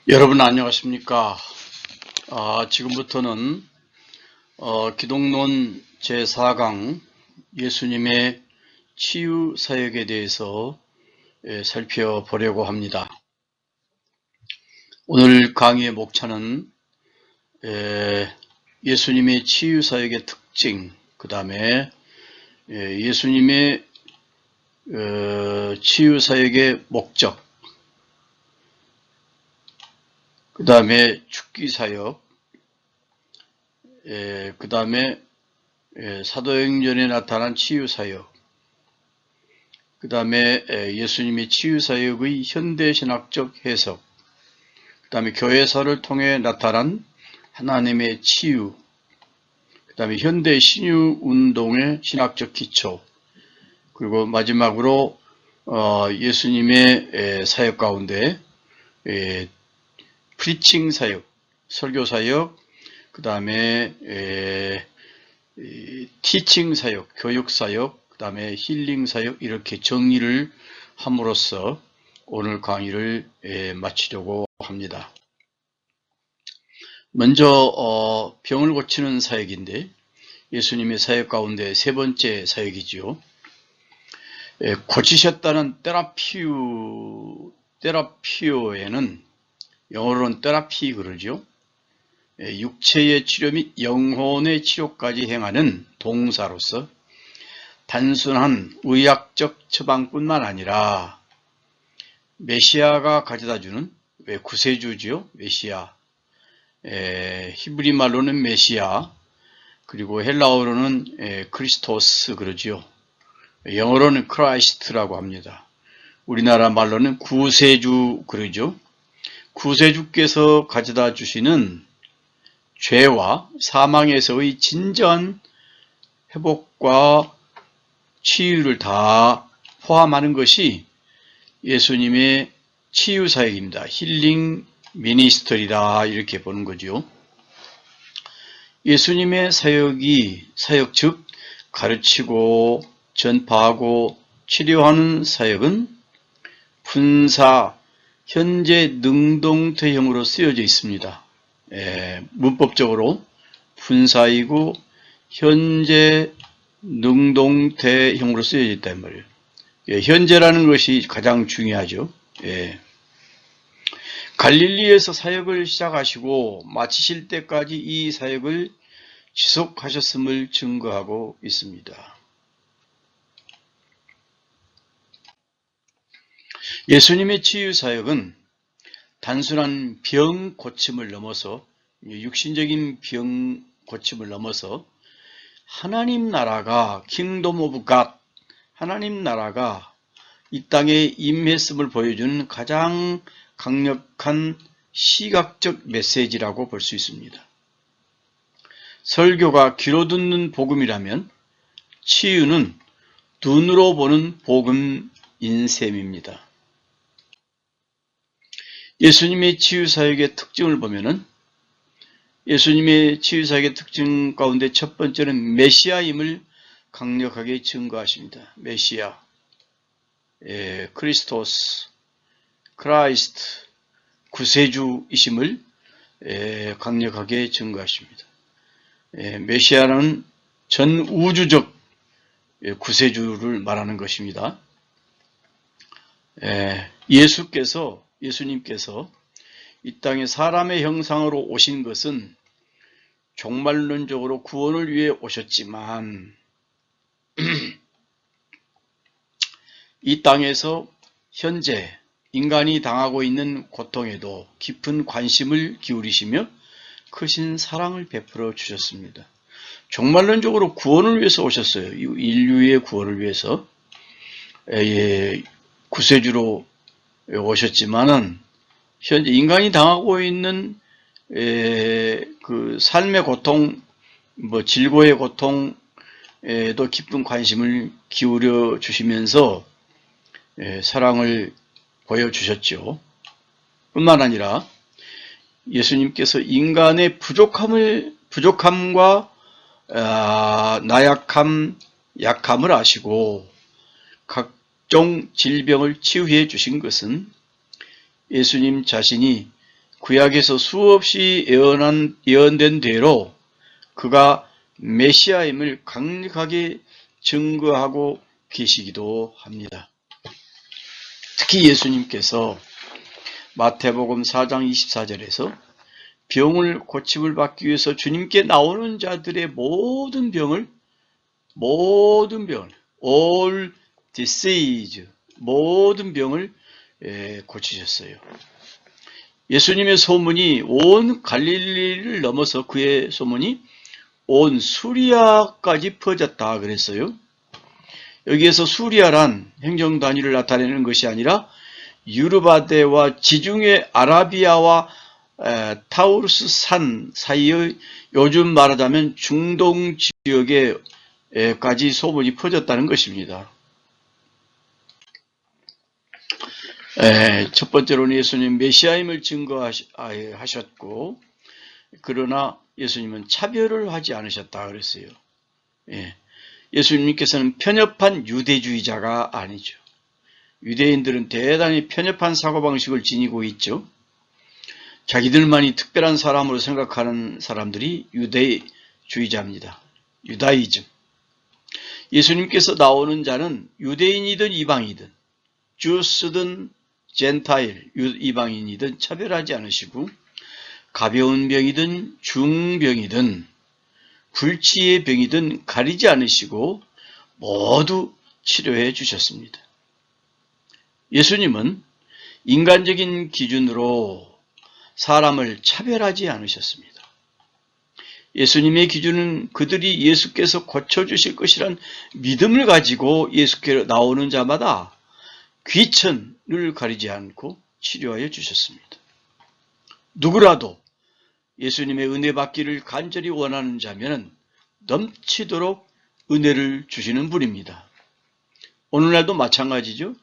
여러분 안녕하십니까? 지금부터는 기독론 제4강 예수님의 치유 사역에 대해서 살펴보려고 합니다. 오늘 강의의 목차는 예수님의 치유 사역의 특징, 그 다음에 예수님의 치유 사역의 목적, 그 다음에 죽기 사역, 그 다음에 사도행전에 나타난 치유사역, 그 다음에 예수님의 치유사역의 현대신학적 해석, 그 다음에 교회사를 통해 나타난 하나님의 치유, 그 다음에 현대 신유운동의 신학적 기초, 그리고 마지막으로 예수님의 사역 가운데 프리칭 사역, 설교 사역, 그 다음에 티칭 사역, 교육 사역, 그 다음에 힐링 사역, 이렇게 정의를 함으로써 오늘 강의를 마치려고 합니다. 먼저 병을 고치는 사역인데 예수님의 사역 가운데 세 번째 사역이지요. 고치셨다는 테라피오에는 영어로는 테라피 그러죠. 육체의 치료 및 영혼의 치료까지 행하는 동사로서 단순한 의학적 처방뿐만 아니라 메시아가 가져다주는 구세주지요. 메시아, 히브리 말로는 메시아, 그리고 헬라어로는 크리스토스 그러지요. 영어로는 크라이스트라고 합니다. 우리나라 말로는 구세주 그러죠. 구세주께서 가져다 주시는 죄와 사망에서의 진정한 회복과 치유를 다 포함하는 것이 예수님의 치유 사역입니다. 힐링 미니스터리다 이렇게 보는 거죠. 예수님의 사역 즉 가르치고 전파하고 치료하는 사역은 분사 현재 능동태형으로 쓰여져 있습니다. 문법적으로 분사이고 현재 능동태형으로 쓰여져 있단 말이에요. 현재라는 것이 가장 중요하죠. 갈릴리에서 사역을 시작하시고 마치실 때까지 이 사역을 지속하셨음을 증거하고 있습니다. 예수님의 치유 사역은 단순한 병 고침을 넘어서 육신적인 병 고침을 넘어서 하나님 나라가 킹덤 오브 갓, 하나님 나라가 이 땅에 임했음을 보여주는 가장 강력한 시각적 메시지라고 볼 수 있습니다. 설교가 귀로 듣는 복음이라면 치유는 눈으로 보는 복음인 셈입니다. 예수님의 치유사역의 특징을 보면은 예수님의 치유사역의 특징 가운데 첫 번째는 메시아임을 강력하게 증거하십니다. 메시아, 크리스토스, 크라이스트, 구세주이심을 강력하게 증거하십니다. 메시아는 전 우주적 구세주를 말하는 것입니다. 예수님께서 이 땅에 사람의 형상으로 오신 것은 종말론적으로 구원을 위해 오셨지만 이 땅에서 현재 인간이 당하고 있는 고통에도 깊은 관심을 기울이시며 크신 사랑을 베풀어 주셨습니다. 종말론적으로 구원을 위해서 오셨어요. 인류의 구원을 위해서 구세주로 오셨지만은 현재 인간이 당하고 있는 그 삶의 고통, 질고의 고통에도 깊은 관심을 기울여 주시면서 사랑을 보여주셨죠. 뿐만 아니라 예수님께서 인간의 부족함과 나약함, 약함을 아시고 각종 질병을 치유해 주신 것은 예수님 자신이 구약에서 수없이 예언된 대로 그가 메시아임을 강력하게 증거하고 계시기도 합니다. 특히 예수님께서 마태복음 4장 24절에서 병을 고침을 받기 위해서 주님께 나오는 자들의 모든 병을 all disease, 모든 병을 고치셨어요. 예수님의 소문이 온 갈릴리를 넘어서 그의 소문이 온 수리아까지 퍼졌다 그랬어요. 여기에서 수리아란 행정 단위를 나타내는 것이 아니라 유르바데와 지중해 아라비아와 타우르스 산 사이의 요즘 말하자면 중동 지역에까지 소문이 퍼졌다는 것입니다. 첫 번째로는 예수님 메시아임을 증거하셨고, 그러나 예수님은 차별을 하지 않으셨다 그랬어요. 예수님께서는 편협한 유대주의자가 아니죠. 유대인들은 대단히 편협한 사고방식을 지니고 있죠. 자기들만이 특별한 사람으로 생각하는 사람들이 유대주의자입니다. 유다이즘. 예수님께서 나오는 자는 유대인이든 이방이든 주스든 젠타일, 이방인이든 차별하지 않으시고 가벼운 병이든 중병이든 불치의 병이든 가리지 않으시고 모두 치료해 주셨습니다. 예수님은 인간적인 기준으로 사람을 차별하지 않으셨습니다. 예수님의 기준은 그들이 예수께서 고쳐주실 것이란 믿음을 가지고 예수께로 나오는 자마다 귀천을 가리지 않고 치료하여 주셨습니다. 누구라도 예수님의 은혜 받기를 간절히 원하는 자면 넘치도록 은혜를 주시는 분입니다. 오늘날도 마찬가지죠.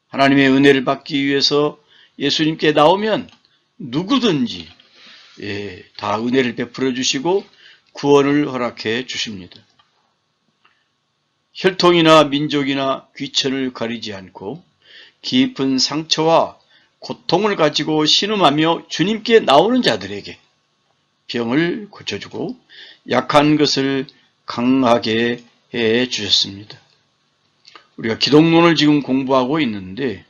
하나님의 은혜를 받기 위해서 예수님께 나오면 누구든지 다 은혜를 베풀어 주시고 구원을 허락해 주십니다. 혈통이나 민족이나 귀천을 가리지 않고 깊은 상처와 고통을 가지고 신음하며 주님께 나오는 자들에게 병을 고쳐주고 약한 것을 강하게 해 주셨습니다. 우리가 기독론을 지금 공부하고 있는데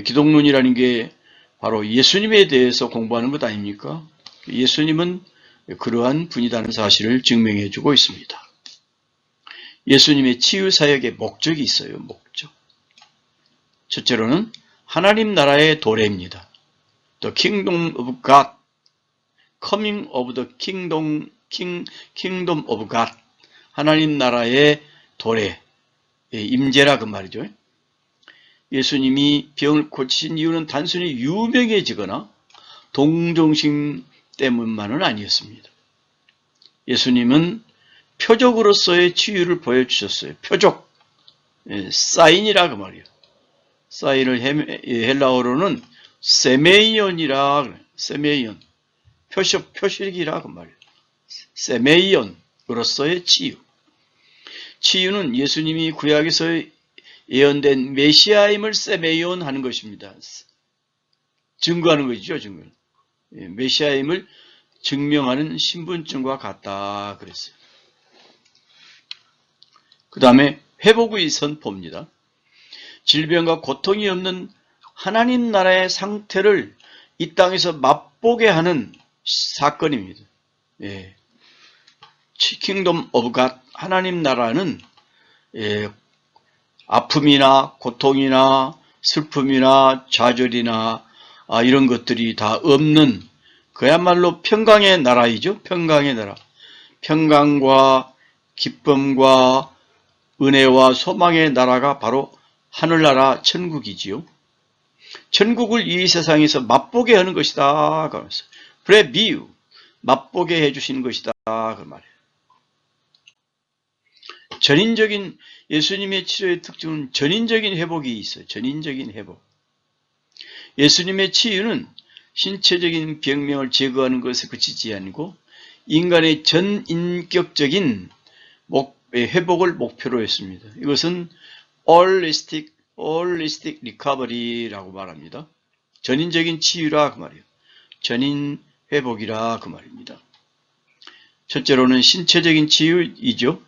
기독론이라는 게 바로 예수님에 대해서 공부하는 것 아닙니까? 예수님은 그러한 분이라는 사실을 증명해 주고 있습니다. 예수님의 치유사역의 목적이 있어요. 목적. 첫째로는 하나님 나라의 도래입니다. The kingdom of God, coming of the kingdom of God. 하나님 나라의 도래, 임재라 그 말이죠. 예수님이 병을 고치신 이유는 단순히 유명해지거나 동정심 때문만은 아니었습니다. 예수님은 표적으로서의 치유를 보여주셨어요. 표적, 사인이라 그 말이에요. 사인을 헬라어로는 세메이온이라 그래요. 세메이온, 표식이라 그 말이에요. 세메이온으로서의 치유. 치유는 예수님이 구약에서 예언된 메시아임을 세메이온 하는 것입니다. 증거하는 것이죠. 증거. 메시아임을 증명하는 신분증과 같다 그랬어요. 그 다음에 회복의 선포입니다. 질병과 고통이 없는 하나님 나라의 상태를 이 땅에서 맛보게 하는 사건입니다. 킹덤 오브 갓, 하나님 나라는 아픔이나 고통이나 슬픔이나 좌절이나 이런 것들이 다 없는 그야말로 평강의 나라이죠. 평강의 나라. 평강과 기쁨과 은혜와 소망의 나라가 바로 하늘나라 천국이지요. 천국을 이 세상에서 맛보게 하는 것이다. 프레비유, 맛보게 해주시는 것이다. 그 말이에요. 전인적인 예수님의 치료의 특징은 전인적인 회복이 있어요. 전인적인 회복. 예수님의 치유는 신체적인 병명을 제거하는 것에 그치지 않고 인간의 전인격적인 회복을 목표로 했습니다. 이것은 holistic recovery라고 말합니다. 전인적인 치유라 그 말이에요. 전인 회복이라 그 말입니다. 첫째로는 신체적인 치유이죠.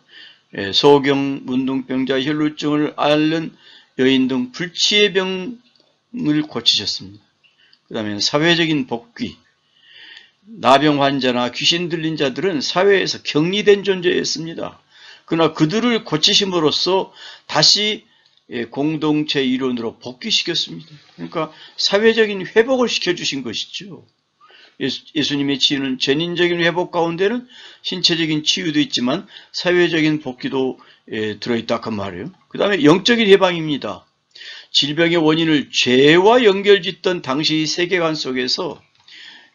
소경, 문둥병자, 혈루증을 앓는 여인 등 불치의 병을 고치셨습니다. 그 다음에 사회적인 복귀, 나병 환자나 귀신 들린 자들은 사회에서 격리된 존재였습니다. 그러나 그들을 고치심으로써 다시 공동체 일원으로 복귀시켰습니다. 그러니까 사회적인 회복을 시켜주신 것이죠. 예수님의 치유는 전인적인 회복 가운데는 신체적인 치유도 있지만 사회적인 복귀도 들어있다 그 말이에요. 그 다음에 영적인 해방입니다. 질병의 원인을 죄와 연결짓던 당시 세계관 속에서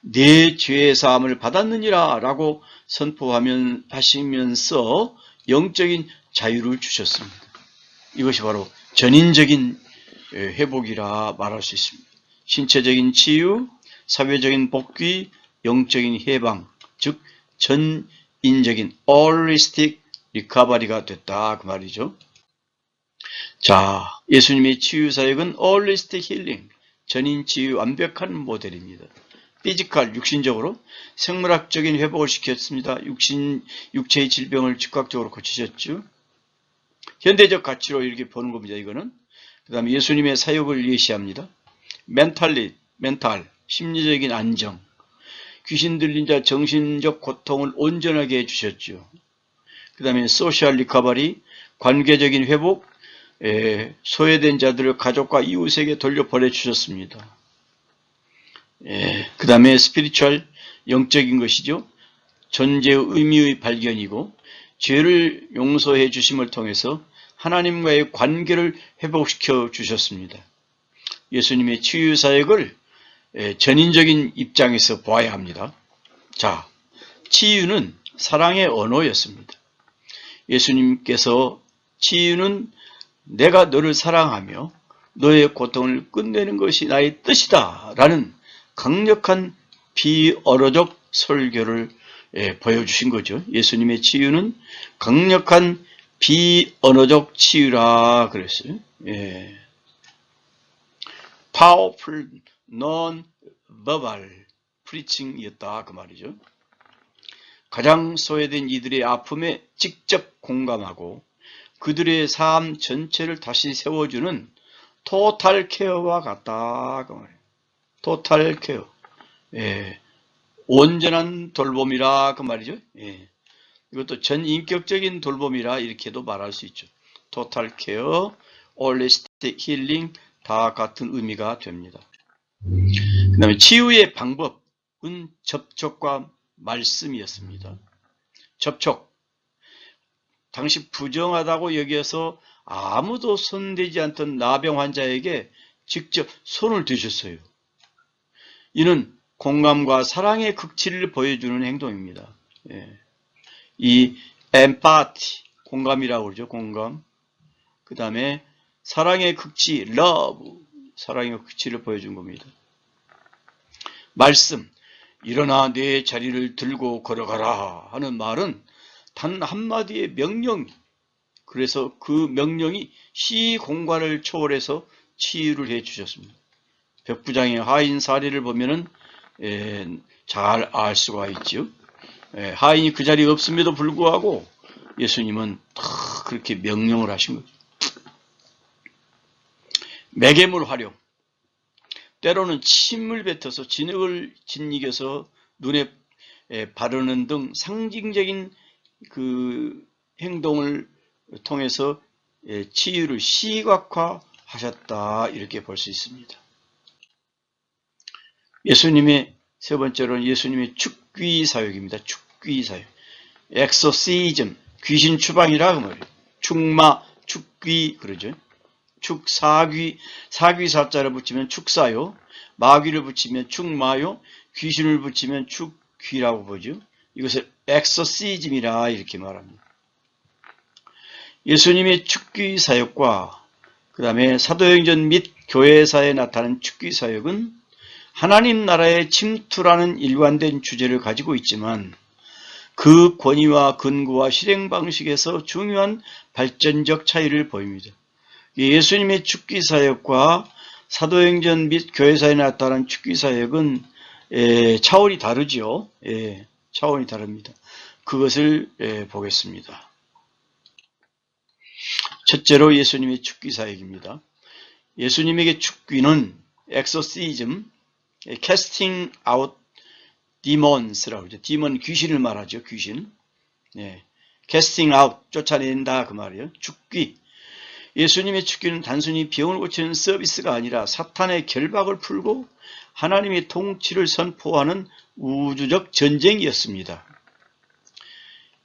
내 죄의 사함을 받았느니라 라고 선포하시면서 영적인 자유를 주셨습니다. 이것이 바로 전인적인 회복이라 말할 수 있습니다. 신체적인 치유, 사회적인 복귀, 영적인 해방, 즉 전인적인 holistic recovery가 됐다 그 말이죠. 자, 예수님의 치유 사역은 holistic healing, 전인 치유 완벽한 모델입니다. 피지컬, 육신적으로 생물학적인 회복을 시켰습니다. 육체의 질병을 즉각적으로 고치셨죠. 현대적 가치로 이렇게 보는 겁니다. 이거는. 그 다음에 예수님의 사역을 예시합니다. 멘탈, 심리적인 안정, 귀신 들린 자 정신적 고통을 온전하게 해주셨죠. 그 다음에 소셜 리커버리, 관계적인 회복, 소외된 자들을 가족과 이웃에게 돌려보내주셨습니다. 그 다음에 스피리추얼, 영적인 것이죠. 존재의 의미의 발견이고 죄를 용서해 주심을 통해서 하나님과의 관계를 회복시켜 주셨습니다. 예수님의 치유 사역을 전인적인 입장에서 보아야 합니다. 자, 치유는 사랑의 언어였습니다. 예수님께서 치유는 내가 너를 사랑하며 너의 고통을 끝내는 것이 나의 뜻이다 라는 강력한 비언어적 설교를 보여주신 거죠. 예수님의 치유는 강력한 비언어적 치유라 그랬어요. Powerful non-verbal preaching이었다 그 말이죠. 가장 소외된 이들의 아픔에 직접 공감하고 그들의 삶 전체를 다시 세워주는 토탈 케어와 같다 그 말이에요. 토탈 케어, 온전한 돌봄이라 그 말이죠. 이것도 전인격적인 돌봄이라 이렇게도 말할 수 있죠. 토탈 케어, 홀리스틱 힐링 다 같은 의미가 됩니다. 그 다음에 치유의 방법은 접촉과 말씀이었습니다. 접촉, 당시 부정하다고 여겨서 아무도 손대지 않던 나병 환자에게 직접 손을 드셨어요. 이는 공감과 사랑의 극치를 보여주는 행동입니다. 이 empathy, 공감이라고 그러죠. 공감. 그 다음에 사랑의 극치, love, 사랑의 극치를 보여준 겁니다. 말씀, 일어나 내 자리를 들고 걸어가라 하는 말은 단 한마디의 명령, 그래서 그 명령이 시공간을 초월해서 치유를 해 주셨습니다. 백부장의 하인 사례를 보면은 잘 알 수가 있죠. 하인이 그 자리에 없음에도 불구하고 예수님은 다 그렇게 명령을 하신 거죠. 매개물 활용, 때로는 침을 뱉어서 진흙을 짓이겨서 눈에 바르는 등 상징적인 그 행동을 통해서 치유를 시각화하셨다 이렇게 볼 수 있습니다. 예수님의 세 번째로는 예수님의 축귀 사역입니다. 축귀 사역. 엑소시즘, 귀신 추방이라 그 말이에요. 축마, 축귀 그러죠. 축사귀, 사귀사자를 붙이면 축사요. 마귀를 붙이면 축마요. 귀신을 붙이면 축귀라고 보죠. 이것을 엑소시즘이라 이렇게 말합니다. 예수님의 축귀 사역과 그 다음에 사도행전 및 교회사에 나타난 축귀 사역은 하나님 나라의 침투라는 일관된 주제를 가지고 있지만 그 권위와 근거와 실행 방식에서 중요한 발전적 차이를 보입니다. 예수님의 축귀 사역과 사도행전 및 교회사에 나타난 축기사역은 차원이 다르죠. 차원이 다릅니다. 그것을 보겠습니다. 첫째로 예수님의 축기사역입니다. 예수님에게 축기는 exorcism, casting out demons라고 하죠. demon 귀신을 말하죠. 귀신. casting out 쫓아낸다 그 말이에요. 축기. 예수님의 축기는 단순히 병을 고치는 서비스가 아니라 사탄의 결박을 풀고 하나님의 통치를 선포하는 우주적 전쟁이었습니다.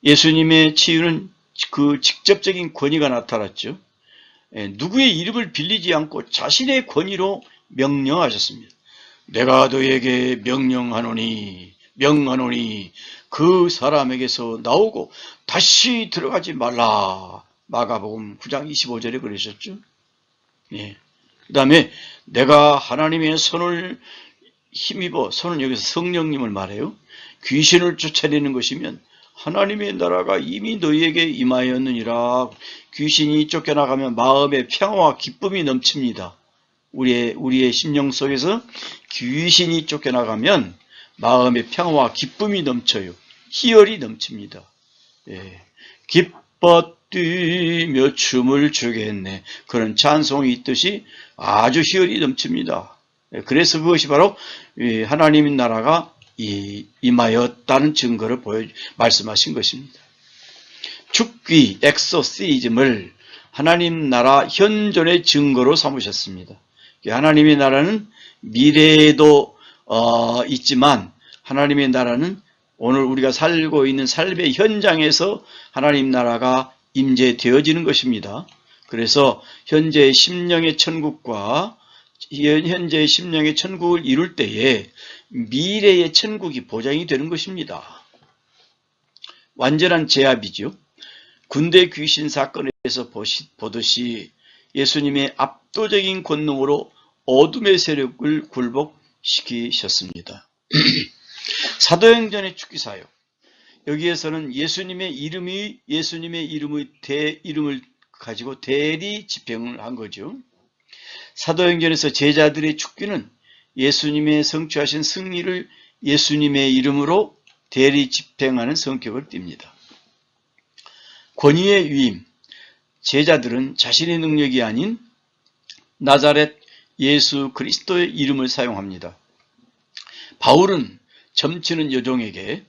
예수님의 치유는 그 직접적인 권위가 나타났죠. 누구의 이름을 빌리지 않고 자신의 권위로 명령하셨습니다. 내가 너에게 명하노니 그 사람에게서 나오고 다시 들어가지 말라. 마가복음 9장 25절에 그러셨죠. 그 다음에 내가 하나님의 손을 힘입어, 손은 여기서 성령님을 말해요. 귀신을 쫓아내는 것이면 하나님의 나라가 이미 너희에게 임하였느니라. 귀신이 쫓겨나가면 마음의 평화와 기쁨이 넘칩니다. 우리의 심령 속에서 귀신이 쫓겨나가면 마음의 평화와 기쁨이 넘쳐요. 희열이 넘칩니다. 기뻐 뛰며 춤을 추겠네. 그런 찬송이 있듯이 아주 희열이 넘칩니다. 그래서 그것이 바로 하나님의 나라가 임하였다는 증거를 말씀하신 것입니다. 축기, 엑소시즘을 하나님 나라 현존의 증거로 삼으셨습니다. 하나님의 나라는 미래에도 있지만 하나님의 나라는 오늘 우리가 살고 있는 삶의 현장에서 하나님 나라가 임재되어지는 것입니다. 그래서 현재의 심령의 천국과 현재의 심령의 천국을 이룰 때에 미래의 천국이 보장이 되는 것입니다. 완전한 제압이죠. 군대 귀신 사건에서 보듯이 예수님의 압도적인 권능으로 어둠의 세력을 굴복시키셨습니다. 사도행전의 축기사역. 여기에서는 예수님의 이름을 가지고 대리 집행을 한 거죠. 사도행전에서 제자들의 축기는 예수님의 성취하신 승리를 예수님의 이름으로 대리 집행하는 성격을 띱니다. 권위의 위임. 제자들은 자신의 능력이 아닌 나자렛 예수 그리스도의 이름을 사용합니다. 바울은 점치는 여종에게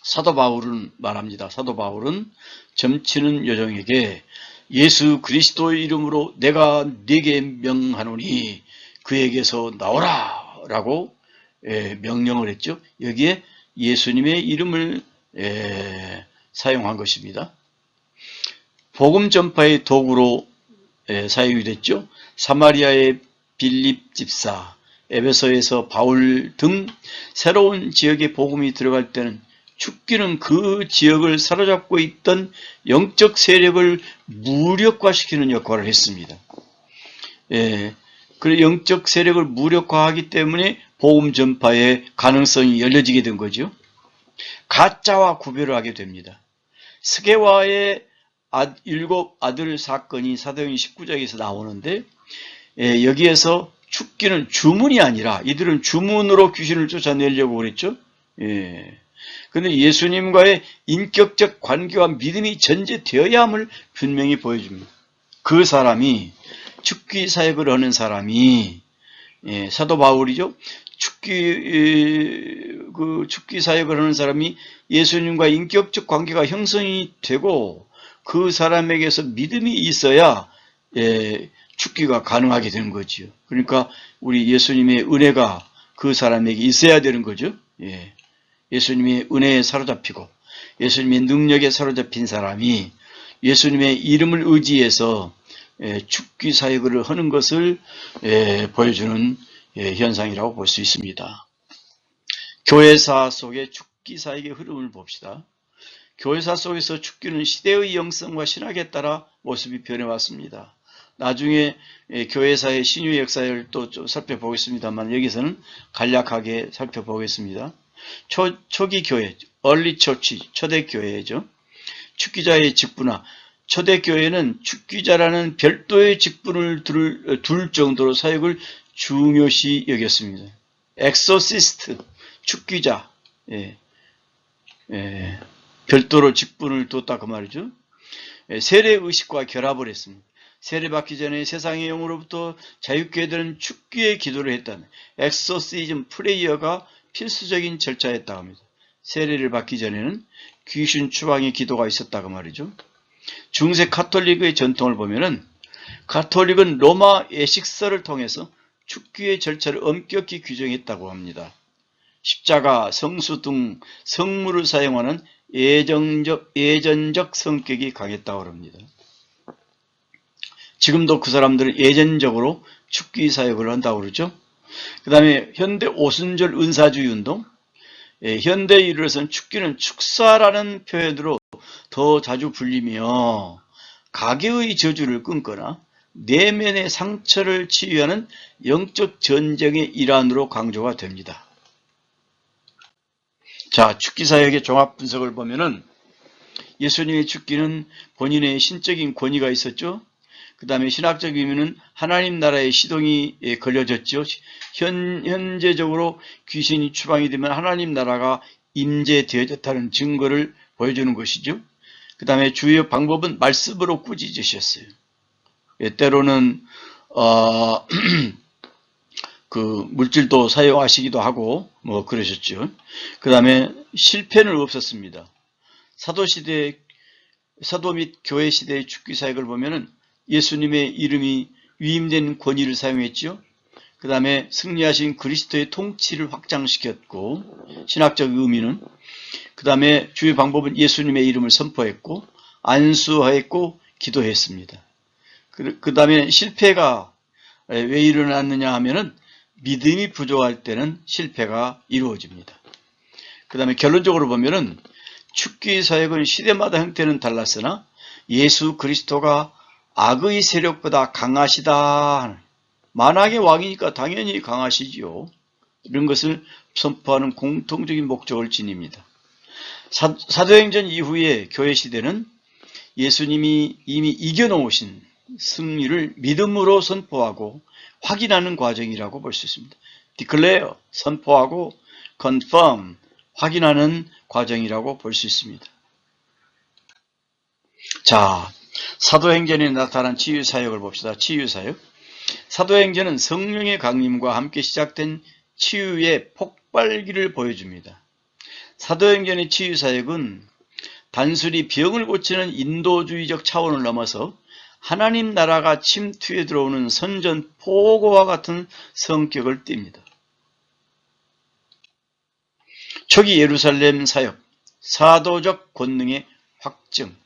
사도 바울은 말합니다. 사도 바울은 점치는 여종에게 예수 그리스도의 이름으로 내가 네게 명하노니 그에게서 나오라 라고 명령을 했죠. 여기에 예수님의 이름을 사용한 것입니다. 복음 전파의 도구로 사용이 됐죠. 사마리아의 빌립 집사, 에베소에서 바울 등 새로운 지역에 복음이 들어갈 때는 축기는 그 지역을 사로잡고 있던 영적 세력을 무력화시키는 역할을 했습니다. 그 영적 세력을 무력화하기 때문에 복음 전파의 가능성이 열려지게 된 거죠. 가짜와 구별을 하게 됩니다. 스게와의 7 아들 사건이 사도행전 19장에서 나오는데 여기에서 축기는 주문이 아니라 이들은 주문으로 귀신을 쫓아내려고 그랬죠. 그런데 예수님과의 인격적 관계와 믿음이 전제되어야 함을 분명히 보여줍니다. 그 사람이 축기 사역을 하는 사람이 사도 바울이죠. 축기 사역을 하는 사람이 예수님과 인격적 관계가 형성이 되고 그 사람에게서 믿음이 있어야 축기가 가능하게 되는 거지요. 그러니까 우리 예수님의 은혜가 그 사람에게 있어야 되는 거죠. 예수님의 은혜에 사로잡히고 예수님의 능력에 사로잡힌 사람이 예수님의 이름을 의지해서 축기 사역을 하는 것을 보여주는 현상이라고 볼 수 있습니다. 교회사 속의 축기 사역의 흐름을 봅시다. 교회사 속에서 축기는 시대의 영성과 신학에 따라 모습이 변해왔습니다. 나중에 교회사의 신유 역사를 또 살펴보겠습니다만 여기서는 간략하게 살펴보겠습니다. 초기 교회, 얼리 처치, 초대 교회죠. 축기자의 직분화, 초대교회는 축기자라는 별도의 직분을 둘 정도로 사역을 중요시 여겼습니다. 엑소시스트, 축기자, 별도로 직분을 뒀다 그 말이죠. 세례의식과 결합을 했습니다. 세례받기 전에 세상의 영으로부터 자유케 되는 축기의 기도를 했다는 엑소시즘 프레이어가 필수적인 절차였다고 합니다. 세례를 받기 전에는 귀신 추방의 기도가 있었다고 말이죠. 중세 카톨릭의 전통을 보면은 카톨릭은 로마 예식서를 통해서 축기의 절차를 엄격히 규정했다고 합니다. 십자가, 성수 등 성물을 사용하는 예전적 성격이 강했다고 합니다. 지금도 그 사람들은 예전적으로 축기 사역을 한다고 그러죠. 그 다음에 현대 오순절 은사주의 운동, 현대에 이르러서는 축기는 축사라는 표현으로 더 자주 불리며 가계의 저주를 끊거나 내면의 상처를 치유하는 영적 전쟁의 일환으로 강조가 됩니다. 자, 축기 사역의 종합 분석을 보면은 예수님의 축기는 본인의 신적인 권위가 있었죠. 그 다음에 신학적 의미는 하나님 나라의 시동이 걸려졌죠. 현재적으로 귀신이 추방이 되면 하나님 나라가 임재되어졌다는 증거를 보여주는 것이죠. 그 다음에 주요 방법은 말씀으로 꾸짖으셨어요. 때로는 그 물질도 사용하시기도 하고 뭐 그러셨죠. 그 다음에 실패는 없었습니다. 사도 및 교회 시대의 축기 사역을 보면은 예수님의 이름이 위임된 권위를 사용했죠. 그 다음에 승리하신 그리스도의 통치를 확장시켰고, 신학적 의미는 그 다음에 주요 방법은 예수님의 이름을 선포했고 안수하였고 기도했습니다. 그 다음에 실패가 왜 일어났느냐 하면은 믿음이 부족할 때는 실패가 이루어집니다. 그 다음에 결론적으로 보면은 축기 사역은 시대마다 형태는 달랐으나 예수 그리스도가 악의 세력보다 강하시다. 만왕의 왕이니까 당연히 강하시지요. 이런 것을 선포하는 공통적인 목적을 지닙니다. 사도행전 이후의 교회 시대는 예수님이 이미 이겨놓으신 승리를 믿음으로 선포하고 확인하는 과정이라고 볼 수 있습니다. declare, 선포하고 confirm, 확인하는 과정이라고 볼 수 있습니다. 자, 사도행전에 나타난 치유사역을 봅시다. 치유사역. 사도행전은 성령의 강림과 함께 시작된 치유의 폭발기를 보여줍니다. 사도행전의 치유사역은 단순히 병을 고치는 인도주의적 차원을 넘어서 하나님 나라가 침투해 들어오는 선전포고와 같은 성격을 띱니다. 초기 예루살렘 사역, 사도적 권능의 확증,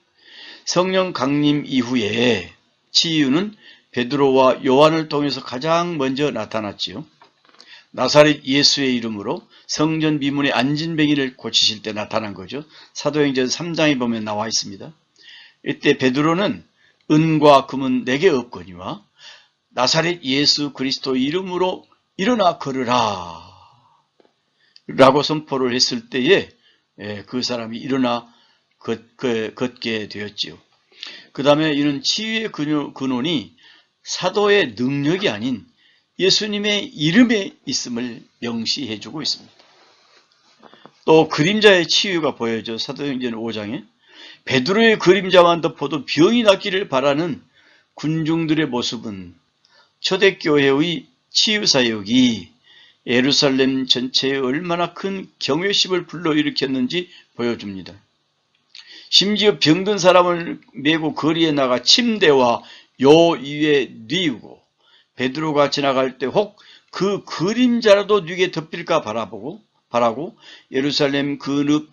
성령 강림 이후에 치유는 베드로와 요한을 통해서 가장 먼저 나타났지요. 나사렛 예수의 이름으로 성전 미문의 안진뱅이를 고치실 때 나타난 거죠. 사도행전 3장에 보면 나와 있습니다. 이때 베드로는 은과 금은 내게 없거니와 나사렛 예수 그리스도 이름으로 일어나 걸으라 라고 선포를 했을 때에 그 사람이 일어나 걷게 되었지요. 그 다음에 이는 치유의 근원이 사도의 능력이 아닌 예수님의 이름에 있음을 명시해주고 있습니다. 또 그림자의 치유가 보여져 사도행전 5장에 베드로의 그림자만 덮어도 병이 낫기를 바라는 군중들의 모습은 초대교회의 치유사역이 예루살렘 전체에 얼마나 큰 경외심을 불러일으켰는지 보여줍니다. 심지어 병든 사람을 메고 거리에 나가 침대와 요 위에 뉘우고 베드로가 지나갈 때 혹 그 그림자라도 뉘게 덮일까 바라고 예루살렘 그 늪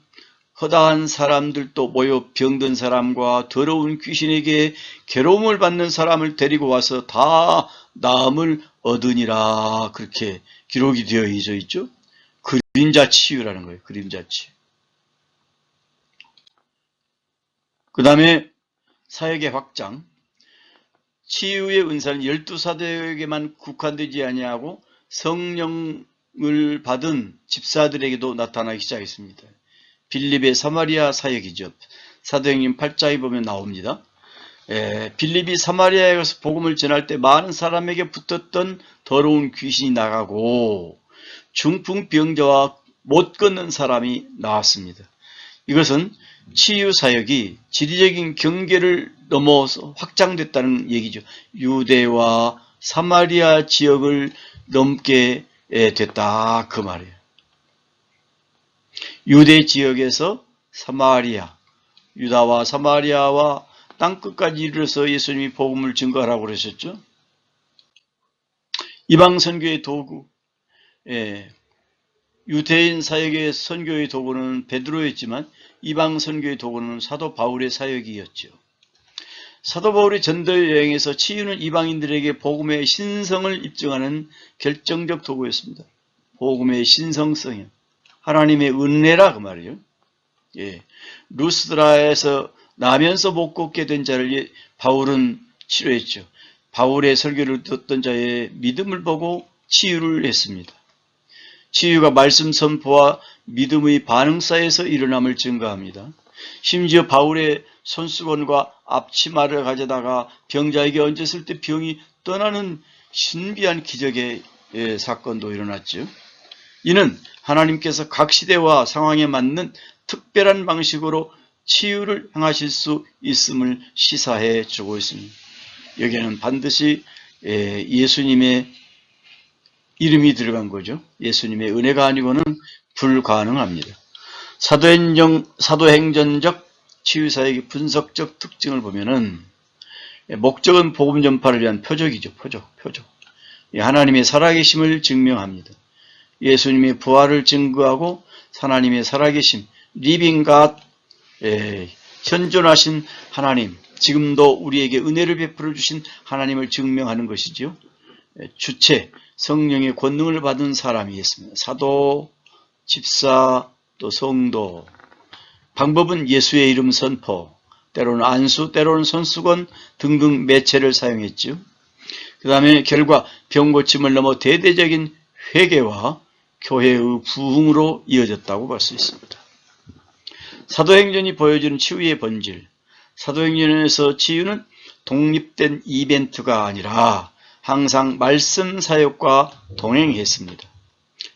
허다한 사람들도 모여 병든 사람과 더러운 귀신에게 괴로움을 받는 사람을 데리고 와서 다 나음을 얻으니라 그렇게 기록이 되어 있죠. 그림자 치유라는 거예요. 그림자 치유. 그 다음에 사역의 확장. 치유의 은사는 12사도에게만 국한되지 아니하고 성령을 받은 집사들에게도 나타나기 시작했습니다. 빌립의 사마리아 사역이죠. 사도행전 8장에 보면 나옵니다. 빌립이 사마리아에 가서 복음을 전할 때 많은 사람에게 붙었던 더러운 귀신이 나가고 중풍병자와 못 걷는 사람이 나왔습니다. 이것은 치유사역이 지리적인 경계를 넘어서 확장됐다는 얘기죠. 유대와 사마리아 지역을 넘게 됐다 그 말이에요. 유대 지역에서 사마리아, 유다와 사마리아와 땅끝까지 이르러서 예수님이 복음을 증거하라고 그러셨죠. 이방 선교의 도구, 유대인 사역의 선교의 도구는 베드로였지만 이방 선교의 도구는 사도 바울의 사역이었죠. 사도 바울의 전도 여행에서 치유는 이방인들에게 복음의 신성을 입증하는 결정적 도구였습니다. 복음의 신성성이요. 하나님의 은혜라 그 말이에요. 루스드라에서 나면서 못 걷게 된 자를 바울은 치료했죠. 바울의 설교를 듣던 자의 믿음을 보고 치유를 했습니다. 치유가 말씀 선포와 믿음의 반응 사이에서 일어남을 증거합니다. 심지어 바울의 손수건과 앞치마를 가져다가 병자에게 얹었을 때 병이 떠나는 신비한 기적의 사건도 일어났죠. 이는 하나님께서 각 시대와 상황에 맞는 특별한 방식으로 치유를 행하실 수 있음을 시사해 주고 있습니다. 여기에는 반드시 예수님의 이름이 들어간 거죠. 예수님의 은혜가 아니고는 불가능합니다. 사도행전적 치유사역의 분석적 특징을 보면은 목적은 복음 전파를 위한 표적이죠. 표적. 하나님의 살아계심을 증명합니다. 예수님의 부활을 증거하고 하나님의 살아계심, 리빙 갓, 현존하신 하나님, 지금도 우리에게 은혜를 베풀어 주신 하나님을 증명하는 것이지요. 주체, 성령의 권능을 받은 사람이 있습니다. 사도, 집사, 또 성도. 방법은 예수의 이름 선포, 때로는 안수, 때로는 손수건 등등 매체를 사용했죠. 그 다음에 결과 병고침을 넘어 대대적인 회개와 교회의 부흥으로 이어졌다고 볼 수 있습니다. 사도행전이 보여주는 치유의 본질. 사도행전에서 치유는 독립된 이벤트가 아니라 항상 말씀 사역과 동행했습니다.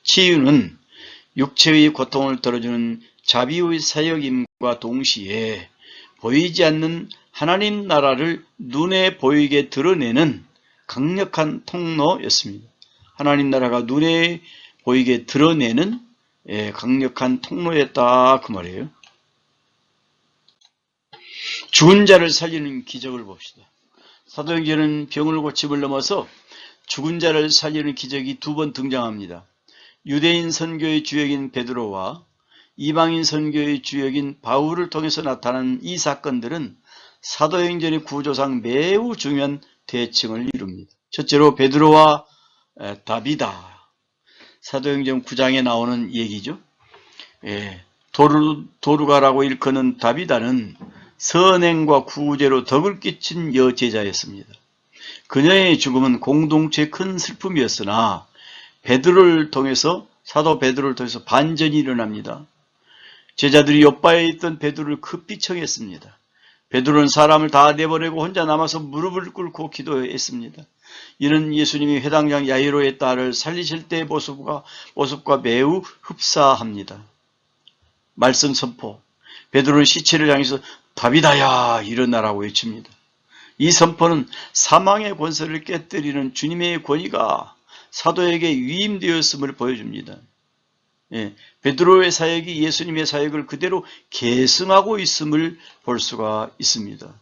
치유는 육체의 고통을 덜어주는 자비의 사역임과 동시에 보이지 않는 하나님 나라를 눈에 보이게 드러내는 강력한 통로였습니다. 하나님 나라가 눈에 보이게 드러내는 강력한 통로였다 그 말이에요. 죽은 자를 살리는 기적을 봅시다. 사도행전은 병을 고침을 넘어서 죽은 자를 살리는 기적이 두 번 등장합니다. 유대인 선교의 주역인 베드로와 이방인 선교의 주역인 바울을 통해서 나타난 이 사건들은 사도행전의 구조상 매우 중요한 대칭을 이룹니다. 첫째로 베드로와 다비다. 사도행전 9장에 나오는 얘기죠. 도루가라고 일컫는 다비다는 선행과 구제로 덕을 끼친 여제자였습니다. 그녀의 죽음은 공동체의 큰 슬픔이었으나 베드로를 통해서 사도 베드로를 통해서 반전이 일어납니다. 제자들이 옆바에 있던 베드로를 급히 청했습니다. 베드로는 사람을 다 내보내고 혼자 남아서 무릎을 꿇고 기도했습니다. 이는 예수님이 회당장 야이로의 딸을 살리실 때의 모습과 매우 흡사합니다. 말씀 선포. 베드로는 시체를 향해서 다비다야 일어나라고 외칩니다. 이 선포는 사망의 권세를 깨뜨리는 주님의 권위가 사도에게 위임되었음을 보여줍니다. 베드로의 사역이 예수님의 사역을 그대로 계승하고 있음을 볼 수가 있습니다.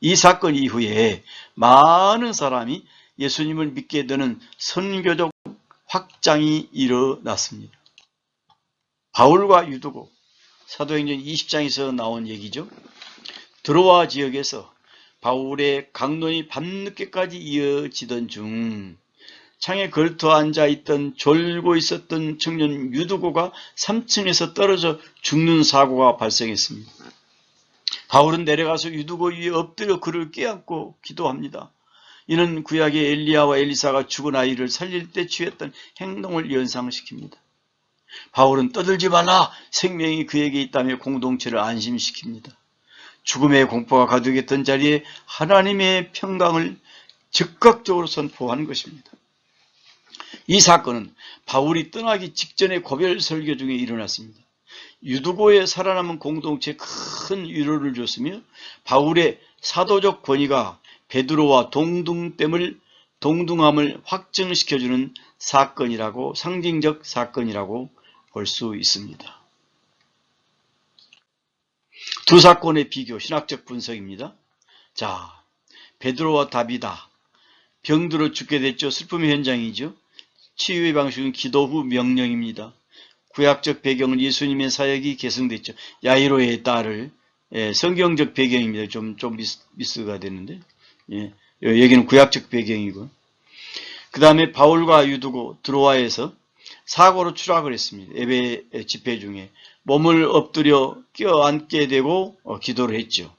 이 사건 이후에 많은 사람이 예수님을 믿게 되는 선교적 확장이 일어났습니다. 바울과 유두고, 사도행전 20장에서 나온 얘기죠. 드로아 지역에서 바울의 강론이 밤늦게까지 이어지던 중 창에 걸터 앉아있던 졸고 있었던 청년 유두고가 3층에서 떨어져 죽는 사고가 발생했습니다. 바울은 내려가서 유두고 위에 엎드려 그를 껴안고 기도합니다. 이는 구약의 엘리야와 엘리사가 죽은 아이를 살릴 때 취했던 행동을 연상시킵니다. 바울은 떠들지 말라, 생명이 그에게 있다며 공동체를 안심시킵니다. 죽음의 공포가 가득했던 자리에 하나님의 평강을 즉각적으로 선포한 것입니다. 이 사건은 바울이 떠나기 직전의 고별 설교 중에 일어났습니다. 유두고에 살아남은 공동체에 큰 위로를 줬으며 바울의 사도적 권위가 베드로와 동등함을 확증시켜주는 사건이라고, 상징적 사건이라고 볼 수 있습니다. 두 사건의 비교, 신학적 분석입니다. 자, 베드로와 다비다. 병들어 죽게 됐죠. 슬픔의 현장이죠. 치유의 방식은 기도 후 명령입니다. 구약적 배경은 예수님의 사역이 계승됐죠. 야이로의 딸을, 성경적 배경입니다. 좀 미스가 되는데, 여기는 구약적 배경이고. 그 다음에 바울과 유두고 드로아에서 사고로 추락을 했습니다. 예배 집회 중에 몸을 엎드려 껴안게 되고 기도를 했죠.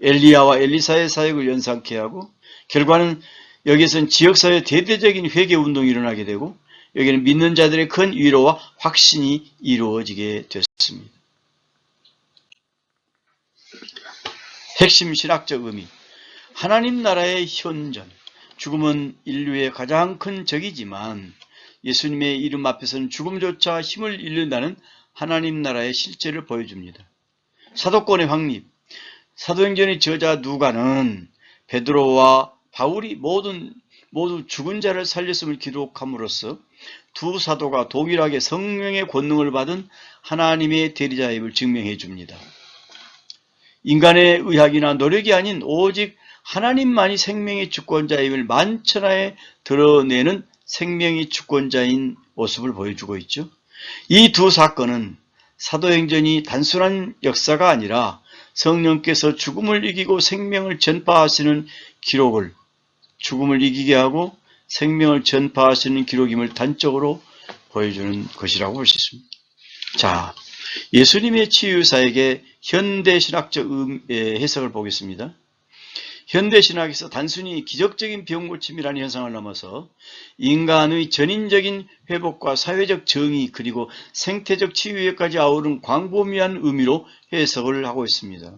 엘리야와 엘리사의 사역을 연상케 하고, 결과는 여기서는 지역사회 대대적인 회개운동이 일어나게 되고, 여기는 믿는 자들의 큰 위로와 확신이 이루어지게 됐습니다. 핵심 신학적 의미, 하나님 나라의 현존. 죽음은 인류의 가장 큰 적이지만 예수님의 이름 앞에서는 죽음조차 힘을 잃는다는 하나님 나라의 실제를 보여줍니다. 사도권의 확립, 사도행전의 저자 누가는 베드로와 바울이 모두 죽은 자를 살렸음을 기록함으로써 두 사도가 동일하게 성령의 권능을 받은 하나님의 대리자임을 증명해 줍니다. 인간의 의학이나 노력이 아닌 오직 하나님만이 생명의 주권자임을 만천하에 드러내는 생명의 주권자인 모습을 보여주고 있죠. 이 두 사건은 사도행전이 단순한 역사가 아니라 성령께서 죽음을 이기고 생명을 전파하시는 기록을, 죽음을 이기게 하고 생명을 전파하시는 기록임을 단적으로 보여주는 것이라고 볼 수 있습니다. 자, 예수님의 치유사역의 현대신학적 해석을 보겠습니다. 현대신학에서 단순히 기적적인 병고침이라는 현상을 넘어서 인간의 전인적인 회복과 사회적 정의 그리고 생태적 치유에까지 아우른 광범위한 의미로 해석을 하고 있습니다.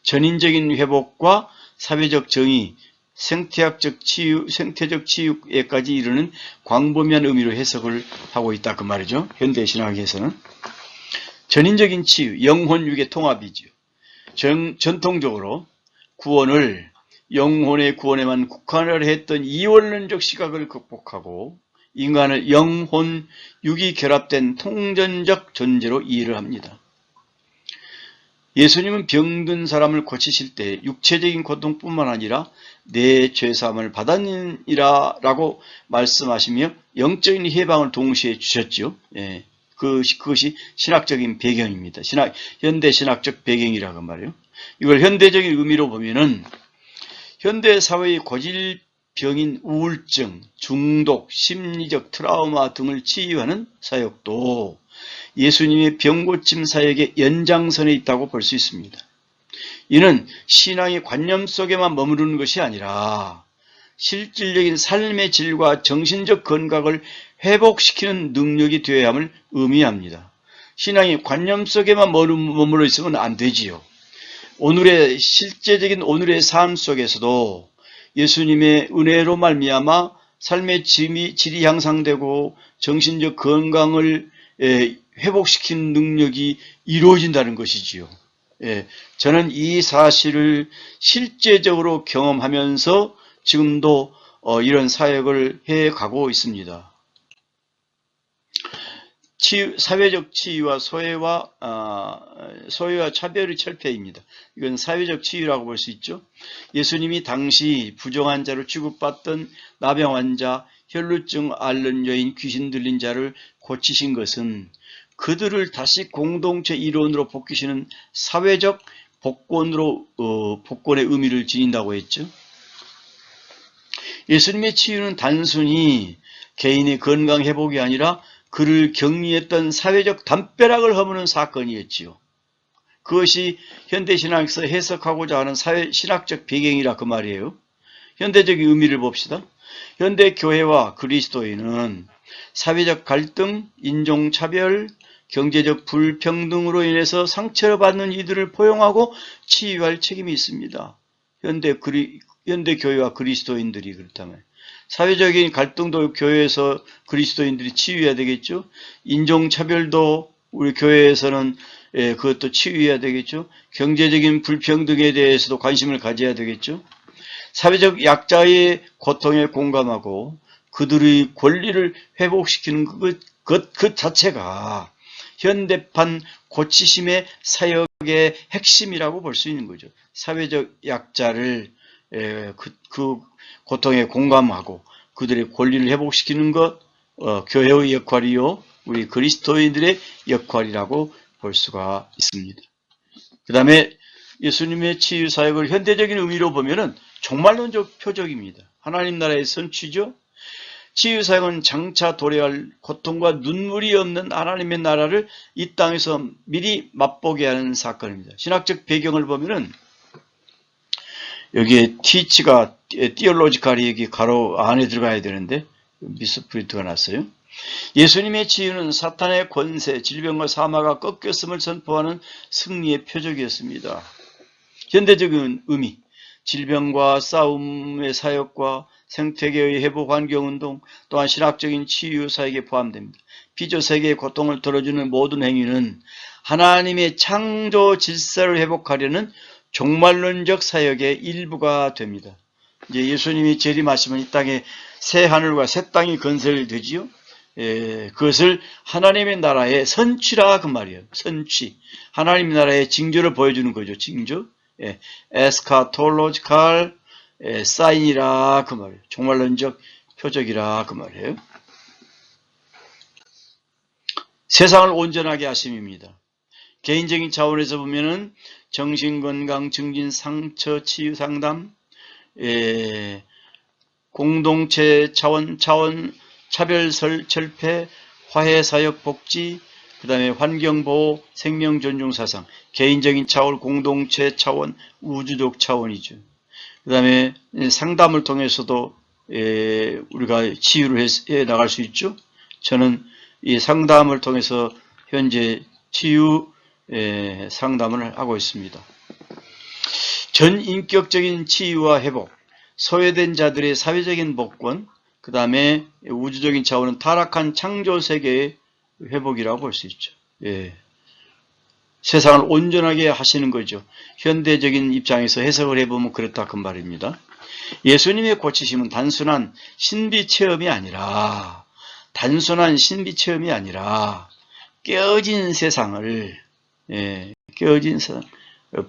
전인적인 회복과 사회적 정의, 생태적 치유에까지 이르는 광범위한 의미로 해석을 하고 있다 그 말이죠. 현대신학에서는 전인적인 치유, 영혼 육의 통합이죠. 전통적으로 구원을 영혼의 구원에만 국한을 했던 이원론적 시각을 극복하고 인간을 영혼, 육이 결합된 통전적 존재로 이해를 합니다. 예수님은 병든 사람을 고치실 때 육체적인 고통뿐만 아니라 내 죄사함을 받았느니라 라고 말씀하시며 영적인 해방을 동시에 주셨죠. 그것이 신학적인 배경입니다. 현대신학적 배경이라고 말이에요. 이걸 현대적인 의미로 보면은 현대 사회의 고질병인 우울증, 중독, 심리적 트라우마 등을 치유하는 사역도 예수님의 병고침 사역의 연장선에 있다고 볼 수 있습니다. 이는 신앙의 관념 속에만 머무르는 것이 아니라 실질적인 삶의 질과 정신적 건강을 회복시키는 능력이 되어야 함을 의미합니다. 신앙의 관념 속에만 머물러 있으면 안 되지요. 실제적인 오늘의 삶 속에서도 예수님의 은혜로 말미암아 삶의 질이 향상되고 정신적 건강을 회복시키는 능력이 이루어진다는 것이지요. 저는 이 사실을 실제적으로 경험하면서 지금도 이런 사역을 해가고 있습니다. 사회적 치유와 소외와 차별의 철폐입니다. 이건 사회적 치유라고 볼 수 있죠. 예수님이 당시 부정한 자로 취급받던 나병 환자, 혈루증 앓는 여인, 귀신 들린 자를 고치신 것은 그들을 다시 공동체 일원으로 복귀시는 사회적 복권의 의미를 지닌다고 했죠. 예수님의 치유는 단순히 개인의 건강 회복이 아니라 그를 격리했던 사회적 담벼락을 허무는 사건이었지요. 그것이 현대신학에서 해석하고자 하는 신학적 배경이라 그 말이에요. 현대적인 의미를 봅시다. 현대 교회와 그리스도인은 사회적 갈등, 인종차별, 경제적 불평등으로 인해서 상처를 받는 이들을 포용하고 치유할 책임이 있습니다. 현대 교회와 그리스도인들이 그렇다면 사회적인 갈등도 교회에서 그리스도인들이 치유해야 되겠죠. 인종차별도 우리 교회에서는 그것도 치유해야 되겠죠. 경제적인 불평등에 대해서도 관심을 가져야 되겠죠. 사회적 약자의 고통에 공감하고 그들의 권리를 회복시키는 그 자체가 현대판 고치심의 사역의 핵심이라고 볼 수 있는 거죠. 사회적 약자를 그 고통에 공감하고 그들의 권리를 회복시키는 것, 교회의 역할이요, 우리 그리스도인들의 역할이라고 볼 수가 있습니다. 그 다음에 예수님의 치유 사역을 현대적인 의미로 보면은 종말론적 표적입니다. 하나님 나라의 선취죠. 치유 사역은 장차 도래할 고통과 눈물이 없는 하나님의 나라를 이 땅에서 미리 맛보게 하는 사건입니다. 신학적 배경을 보면은 여기에 teach가 theological이 여기 가로 안에 들어가야 되는데 미스프린트가 났어요. 예수님의 치유는 사탄의 권세, 질병과 사마가 꺾였음을 선포하는 승리의 표적이었습니다. 현대적인 의미, 질병과 싸움의 사역과 생태계의 회복 환경운동, 또한 신학적인 치유 사역에 포함됩니다. 피조세계의 고통을 덜어주는 모든 행위는 하나님의 창조 질서를 회복하려는 종말론적 사역의 일부가 됩니다. 이제 예수님이 재림하시면 이 땅에 새 하늘과 새 땅이 건설되지요. 그것을 하나님의 나라의 선취라 그 말이에요. 선취. 하나님 나라의 징조를 보여주는 거죠. 징조. 에스카톨로지칼 사인이라 그 말이에요. 종말론적 표적이라 그 말이에요. 세상을 온전하게 하심입니다. 개인적인 차원에서 보면은 정신건강 증진 상처 치유 상담, 공동체 차원 차별 철폐, 화해사역 복지, 그 다음에 환경보호, 생명존중 사상, 개인적인 차원, 공동체 차원, 우주적 차원이죠. 그 다음에 상담을 통해서도 우리가 치유를 해 나갈 수 있죠. 저는 이 상담을 통해서 현재 치유 상담을 하고 있습니다. 전인격적인 치유와 회복, 소외된 자들의 사회적인 복권, 그 다음에 우주적인 차원은 타락한 창조세계의 회복이라고 볼 수 있죠. 세상을 온전하게 하시는 거죠. 현대적인 입장에서 해석을 해보면 그렇다 그 말입니다. 예수님의 고치심은 단순한 신비 체험이 아니라 깨어진 세상을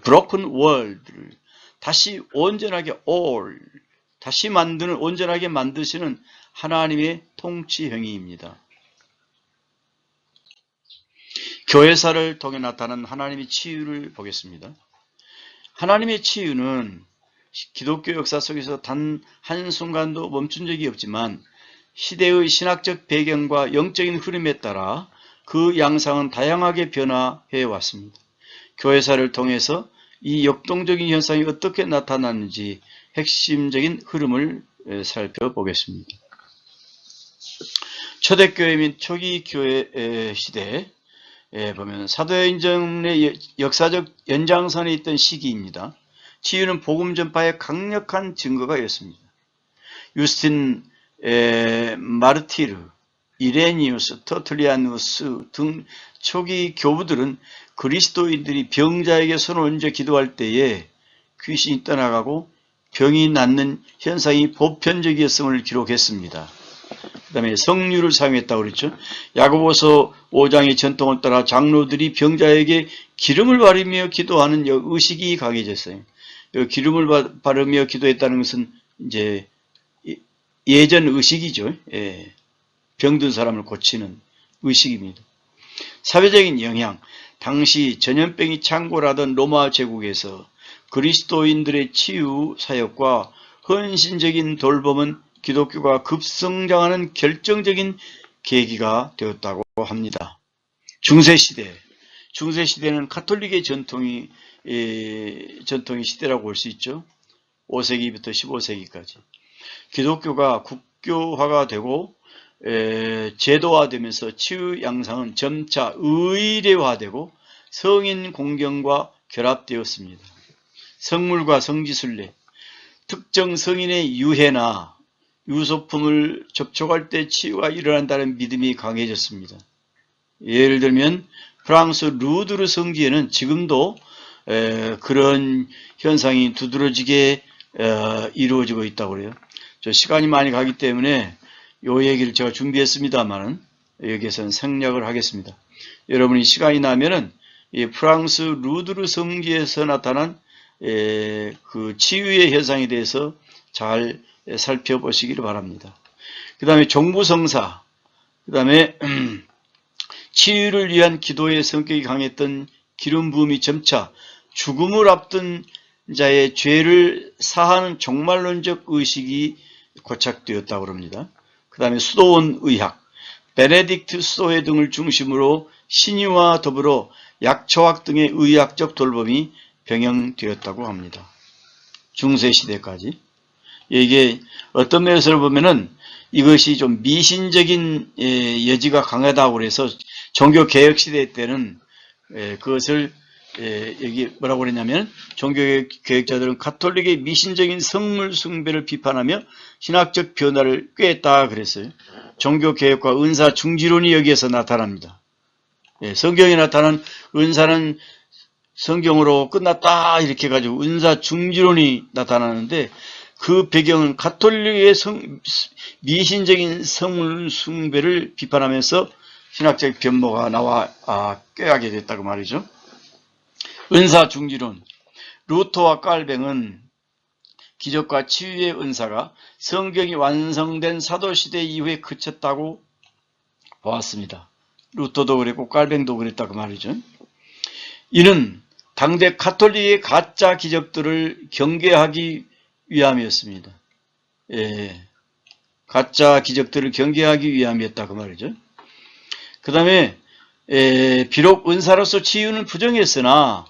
broken world를 다시 온전하게 온전하게 만드시는 하나님의 통치 행위입니다. 교회사를 통해 나타난 하나님의 치유를 보겠습니다. 하나님의 치유는 기독교 역사 속에서 단 한순간도 멈춘 적이 없지만 시대의 신학적 배경과 영적인 흐름에 따라 그 양상은 다양하게 변화해 왔습니다. 교회사를 통해서 이 역동적인 현상이 어떻게 나타났는지 핵심적인 흐름을 살펴보겠습니다. 초대교회 및 초기 교회 시대에 보면 사도행전의 역사적 연장선에 있던 시기입니다. 치유는 복음 전파의 강력한 증거가였습니다. 유스틴 마르티르, 이레니우스, 터툴리아누스 등 초기 교부들은 그리스도인들이 병자에게 손을 얹어 기도할 때에 귀신이 떠나가고 병이 낫는 현상이 보편적이었음을 기록했습니다. 그 다음에 성류를 사용했다고 그랬죠. 야고보서 5장의 전통을 따라 장로들이 병자에게 기름을 바르며 기도하는 의식이 강해졌어요. 기름을 바르며 기도했다는 것은 이제 예전 의식이죠. 병든 사람을 고치는 의식입니다. 사회적인 영향, 당시 전염병이 창궐하던 로마 제국에서 그리스도인들의 치유 사역과 헌신적인 돌봄은 기독교가 급성장하는 결정적인 계기가 되었다고 합니다. 중세시대는 가톨릭의 전통이 시대라고 볼 수 있죠. 5세기부터 15세기까지. 기독교가 국교화가 되고 제도화되면서 치유 양상은 점차 의례화되고 성인 공경과 결합되었습니다. 성물과 성지순례, 특정 성인의 유해나 유소품을 접촉할 때 치유가 일어난다는 믿음이 강해졌습니다. 예를 들면 프랑스 루드르 성지에는 지금도 그런 현상이 두드러지게 이루어지고 있다고 그래요. 저 시간이 많이 가기 때문에 요 얘기를 제가 준비했습니다만은 여기에서는 생략을 하겠습니다. 여러분이 시간이 나면은 이 프랑스 루드르 성지에서 나타난 그 치유의 현상에 대해서 잘 살펴보시기를 바랍니다. 그 다음에 종부성사, 그 다음에 치유를 위한 기도의 성격이 강했던 기름 부음이 점차 죽음을 앞둔 자의 죄를 사하는 종말론적 의식이 고착되었다고 합니다. 그 다음에 수도원 의학, 베네딕트 수도회 등을 중심으로 신의와 더불어 약초학 등의 의학적 돌봄이 병행되었다고 합니다. 중세시대까지. 이게 어떤 면에서 보면은 이것이 좀 미신적인 여지가 강하다고 해서 종교개혁시대 때는 그것을 여기 뭐라고 그랬냐면 종교개혁자들은 가톨릭의 미신적인 성물 숭배를 비판하며 신학적 변화를 꾀했다 그랬어요. 종교개혁과 은사 중지론이 여기에서 나타납니다. 성경에 나타난 은사는 성경으로 끝났다 이렇게 해가지고 은사 중지론이 나타나는데 그 배경은 가톨릭의 미신적인 성물 숭배를 비판하면서 신학적 변모가 나와 꾀하게 됐다고 말이죠. 은사 중지론, 루터와 깔뱅은 기적과 치유의 은사가 성경이 완성된 사도시대 이후에 그쳤다고 보았습니다. 루터도 그랬고 깔뱅도 그랬다고 말이죠. 이는 당대 가톨릭의 가짜 기적들을 경계하기 위함이었습니다. 가짜 기적들을 경계하기 위함이었다 그 말이죠. 그 다음에 비록 은사로서 치유는 부정했으나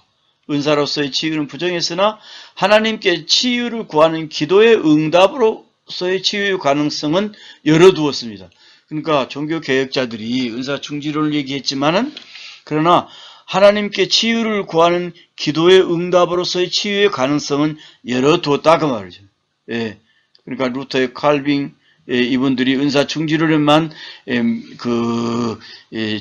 하나님께 치유를 구하는 기도의 응답으로서의 치유의 가능성은 열어두었습니다. 그러니까 종교개혁자들이 은사 중지론을 얘기했지만은 그러나 하나님께 치유를 구하는 기도의 응답으로서의 치유의 가능성은 열어두었다 그 말이죠. 그러니까 루터의 칼빙 이분들이 은사 중지론에만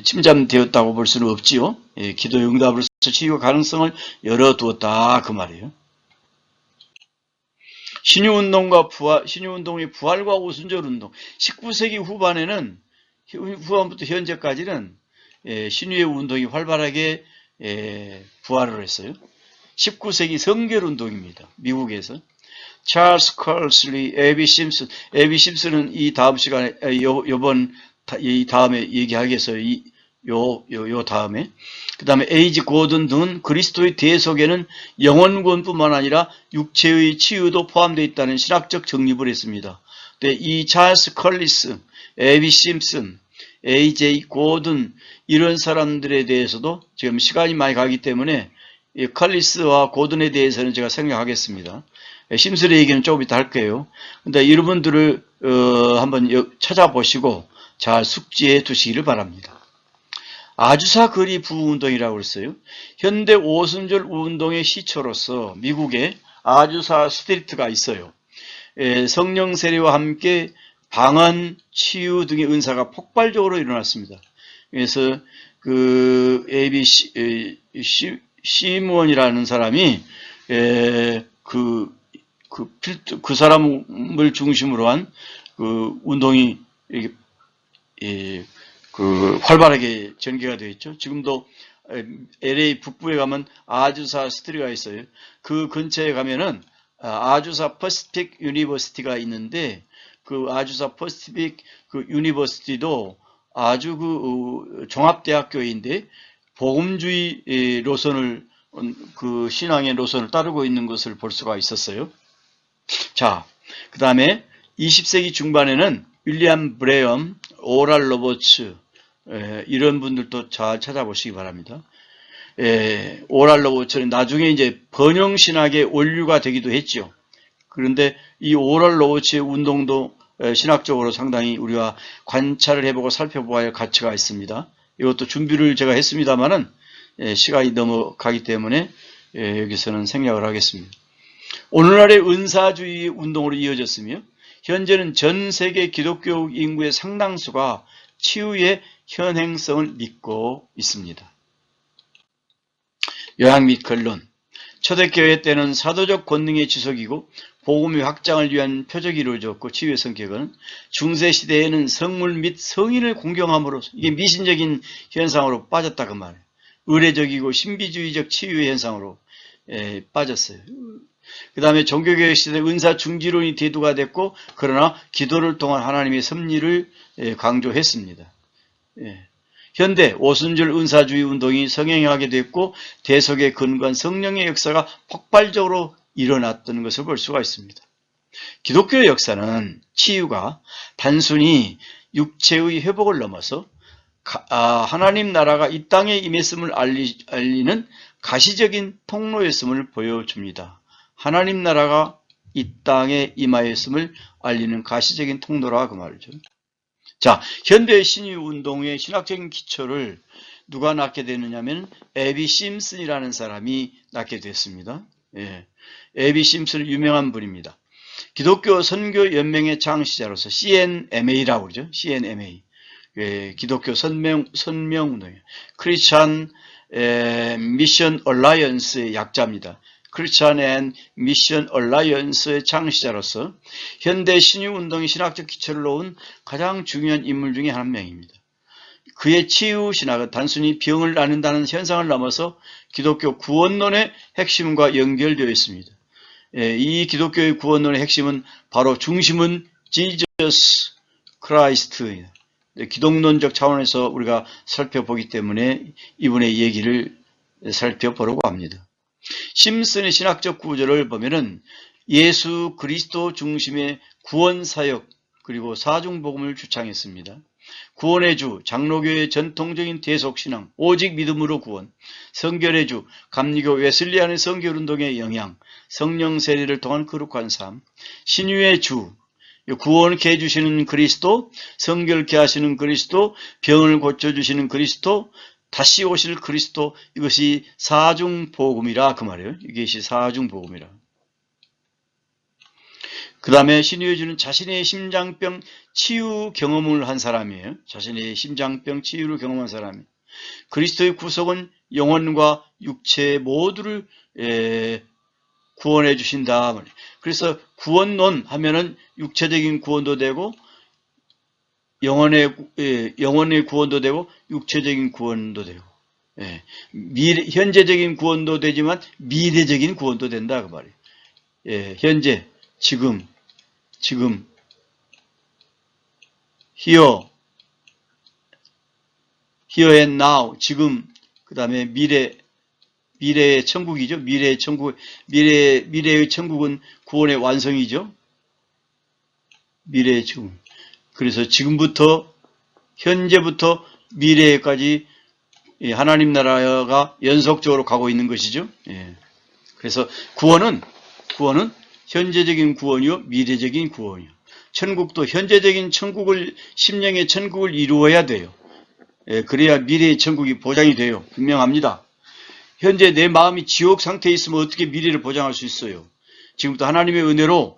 침잠되었다고 볼 수는 없지요. 기도의 응답으로서 치유 가능성을 열어두었다 그 말이에요. 신유운동의 부활과 오순절 운동. 19세기 후반부터 현재까지는 신유의 운동이 활발하게 부활을 했어요. 19세기 성결운동입니다. 미국에서. 찰스 컬슬리, 에비 심슨은 이 다음 시간에, 이 다음에 얘기하겠어요. 요 다음에. 그 다음에 에이지 고든 등은 그리스도의 대속에는 영혼구원뿐만 아니라 육체의 치유도 포함되어 있다는 신학적 정립을 했습니다. 근데 이 찰스 컬리스, 에비 심슨, 에이지 고든 이런 사람들에 대해서도 지금 시간이 많이 가기 때문에 이 컬리스와 고든에 대해서는 제가 생략하겠습니다. 심슨의 얘기는 조금 이따 할 거예요. 근데 여러분들을 한번 찾아보시고 잘 숙지해 두시기를 바랍니다. 아주사 거리 부운동이라고 그랬어요. 현대 오순절 운동의 시초로서 미국에 아주사 스트리트가 있어요. 성령 세례와 함께 방언, 치유 등의 은사가 폭발적으로 일어났습니다. 그래서 그 A.B. 시몬이라는 사람이 그 사람을 중심으로 한 그 운동이 활발하게 전개가 되어 있죠. 지금도 LA 북부에 가면 아주사 스트리트가 있어요. 그 근처에 가면은 아주사 퍼시픽 유니버시티가 있는데 그 아주사 퍼시픽 그 유니버시티도 아주 종합대학교인데 복음주의 노선을 그 신앙의 노선을 따르고 있는 것을 볼 수가 있었어요. 자, 그 다음에 20세기 중반에는 윌리엄 브레엄, 오랄 로버츠 이런 분들도 잘 찾아보시기 바랍니다. 오랄 로버츠는 나중에 이제 번영신학의 원류가 되기도 했죠. 그런데 이 오랄 로버츠의 운동도 신학적으로 상당히 우리가 관찰을 해보고 살펴보아야 할 가치가 있습니다. 이것도 준비를 제가 했습니다만은 시간이 넘어가기 때문에 여기서는 생략을 하겠습니다. 오늘날의 은사주의 운동으로 이어졌으며 현재는 전 세계 기독교 인구의 상당수가 치유의 현행성을 믿고 있습니다. 요약 및 결론. 초대교회 때는 사도적 권능의 지속이고 복음의 확장을 위한 표적이 이루어졌고 치유의 성격은 중세시대에는 성물 및 성인을 공경함으로써 이게 미신적인 현상으로 빠졌다 그 말이에요. 의례적이고 신비주의적 치유의 현상으로 빠졌어요. 그 다음에 종교개혁 시대 은사 중지론이 대두가 됐고 그러나 기도를 통한 하나님의 섭리를 강조했습니다. 현대 오순절 은사주의 운동이 성행하게 됐고 대속에 근거한 성령의 역사가 폭발적으로 일어났던 것을 볼 수가 있습니다. 기독교의 역사는 치유가 단순히 육체의 회복을 넘어서 하나님 나라가 이 땅에 임했음을 알리는 가시적인 통로였음을 보여줍니다. 하나님 나라가 이 땅에 임하였음을 알리는 가시적인 통로라 그 말이죠. 자, 현대 신유운동의 신학적인 기초를 누가 낳게 되느냐면 에비 심슨이라는 사람이 낳게 됐습니다. 에비 심슨은 유명한 분입니다. 기독교 선교 연맹의 창시자로서 CNMA라고 그러죠. CNMA. 기독교 선명운동이에요. 크리스찬 미션 얼라이언스의 약자입니다. 크리스찬 앤 미션 얼라이언스의 창시자로서 현대 신유운동의 신학적 기초를 놓은 가장 중요한 인물 중에 한 명입니다. 그의 치유 신학은 단순히 병을 낫는다는 현상을 넘어서 기독교 구원론의 핵심과 연결되어 있습니다. 이 기독교의 구원론의 핵심은 바로 중심은 지저스 크라이스트입니다. 기독론적 차원에서 우리가 살펴보기 때문에 이분의 얘기를 살펴보려고 합니다. 심슨의 신학적 구조를 보면은 예수 그리스도 중심의 구원 사역 그리고 사중복음을 주창했습니다. 구원의 주, 장로교의 전통적인 대속신앙, 오직 믿음으로 구원, 성결의 주, 감리교 웨슬리안의 성결운동의 영향, 성령 세례를 통한 거룩한 삶, 신유의 주, 구원케 해주시는 그리스도, 성결케 하시는 그리스도, 병을 고쳐주시는 그리스도, 다시 오실 그리스도, 이것이 사중복음이라 그 말이에요. 이것이 사중복음이라. 그 다음에 신유의 주는 자신의 심장병 치유 경험을 한 사람이에요. 자신의 심장병 치유를 경험한 사람이에요. 그리스도의 구속은 영혼과 육체 모두를 구원해 주신다. 그래서 구원론 하면은 육체적인 구원도 되고 영혼의 구원도 되고 육체적인 구원도 되고 현재적인 구원도 되지만 미래적인 구원도 된다 그 말이에요. 현재 지금 here and now 지금 그 다음에 미래의 천국이죠. 미래의 천국은 구원의 완성이죠. 미래의 천국. 그래서 지금부터 현재부터 미래까지 하나님 나라가 연속적으로 가고 있는 것이죠. 그래서 구원은 현재적인 구원이요, 미래적인 구원이요. 천국도 현재적인 천국을 심령의 천국을 이루어야 돼요. 그래야 미래의 천국이 보장이 돼요. 분명합니다. 현재 내 마음이 지옥 상태에 있으면 어떻게 미래를 보장할 수 있어요? 지금부터 하나님의 은혜로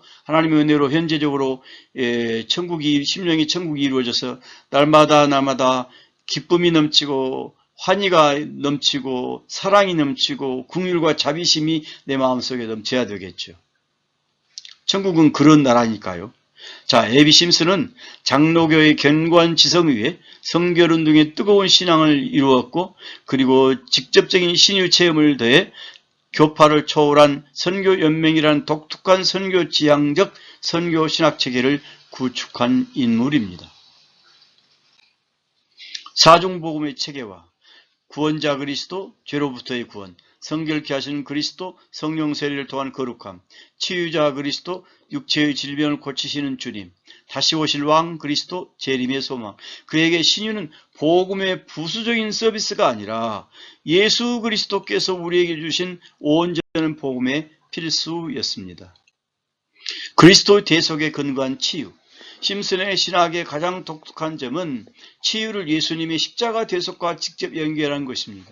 현재적으로 심령의 천국이 이루어져서 날마다 기쁨이 넘치고 환희가 넘치고 사랑이 넘치고 긍휼과 자비심이 내 마음속에 넘쳐야 되겠죠. 천국은 그런 나라니까요. 자, 에비 심슨은 장로교의 견고한 지성 위에 성결운동의 뜨거운 신앙을 이루었고 그리고 직접적인 신유 체험을 더해 교파를 초월한 선교연맹이라는 독특한 선교지향적 선교신학체계를 구축한 인물입니다. 사중복음의 체계와 구원자 그리스도, 죄로부터의 구원, 성결케 하시는 그리스도, 성령 세례를 통한 거룩함, 치유자 그리스도, 육체의 질병을 고치시는 주님, 다시 오실 왕 그리스도, 재림의 소망. 그에게 신유는 복음의 부수적인 서비스가 아니라 예수 그리스도께서 우리에게 주신 온전한 복음의 필수였습니다. 그리스도의 대속에 근거한 치유. 심슨의 신학의 가장 독특한 점은 치유를 예수님의 십자가 대속과 직접 연결한 것입니다.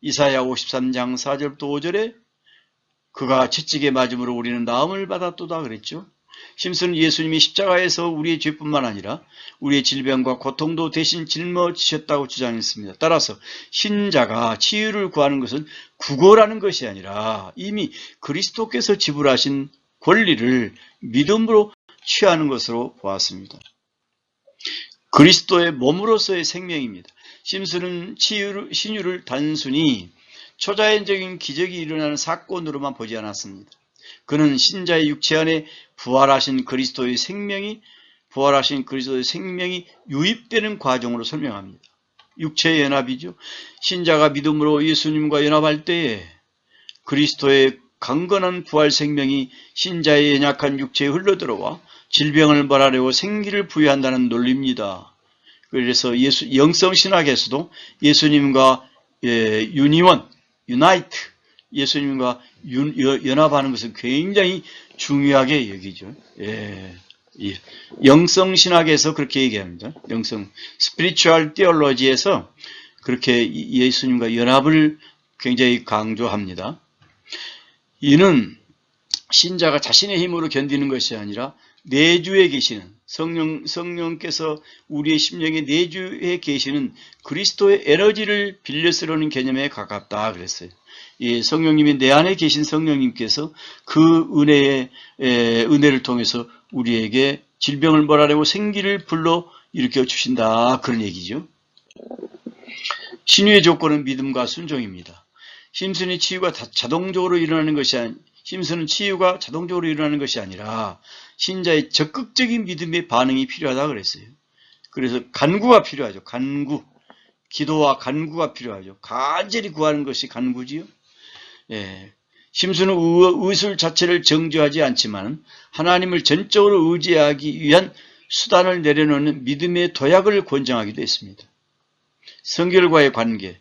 이사야 53장 4절부터 5절에 그가 채찍에 맞음으로 우리는 나음을 받았도다 그랬죠. 심슨은 예수님이 십자가에서 우리의 죄뿐만 아니라 우리의 질병과 고통도 대신 짊어지셨다고 주장했습니다. 따라서 신자가 치유를 구하는 것은 구걸하는 것이 아니라 이미 그리스도께서 지불하신 권리를 믿음으로 취하는 것으로 보았습니다. 그리스도의 몸으로서의 생명입니다. 심슨은 신유를 단순히 초자연적인 기적이 일어나는 사건으로만 보지 않았습니다. 그는 신자의 육체 안에 부활하신 그리스도의 생명이 유입되는 과정으로 설명합니다. 육체의 연합이죠. 신자가 믿음으로 예수님과 연합할 때에 그리스도의 강건한 부활 생명이 신자의 연약한 육체에 흘러들어와 질병을 벌하려고 생기를 부여한다는 논리입니다. 그래서 영성 신학에서도 예수님과 유나이트, 예수님과 연합하는 것을 굉장히 중요하게 여기죠. 영성 신학에서 그렇게 얘기합니다. 스피리추얼 테올로지에서 그렇게 예수님과 연합을 굉장히 강조합니다. 이는 신자가 자신의 힘으로 견디는 것이 아니라 내주에 계시는 성령께서 우리의 심령의 내주에 계시는 그리스도의 에너지를 빌려 쓰려는 개념에 가깝다 그랬어요. 성령님이 내 안에 계신 성령님께서 그 은혜를 통해서 우리에게 질병을 벌하려고 생기를 불러 일으켜 주신다 그런 얘기죠. 신유의 조건은 믿음과 순종입니다. 심슨은 치유가 자동적으로 일어나는 것이 아니라 신자의 적극적인 믿음의 반응이 필요하다 그랬어요. 그래서 간구가 필요하죠. 기도와 간구가 필요하죠. 간절히 구하는 것이 간구지요. 심슨은 의술 자체를 정죄하지 않지만 하나님을 전적으로 의지하기 위한 수단을 내려놓는 믿음의 도약을 권장하기도 했습니다. 성결과의 관계,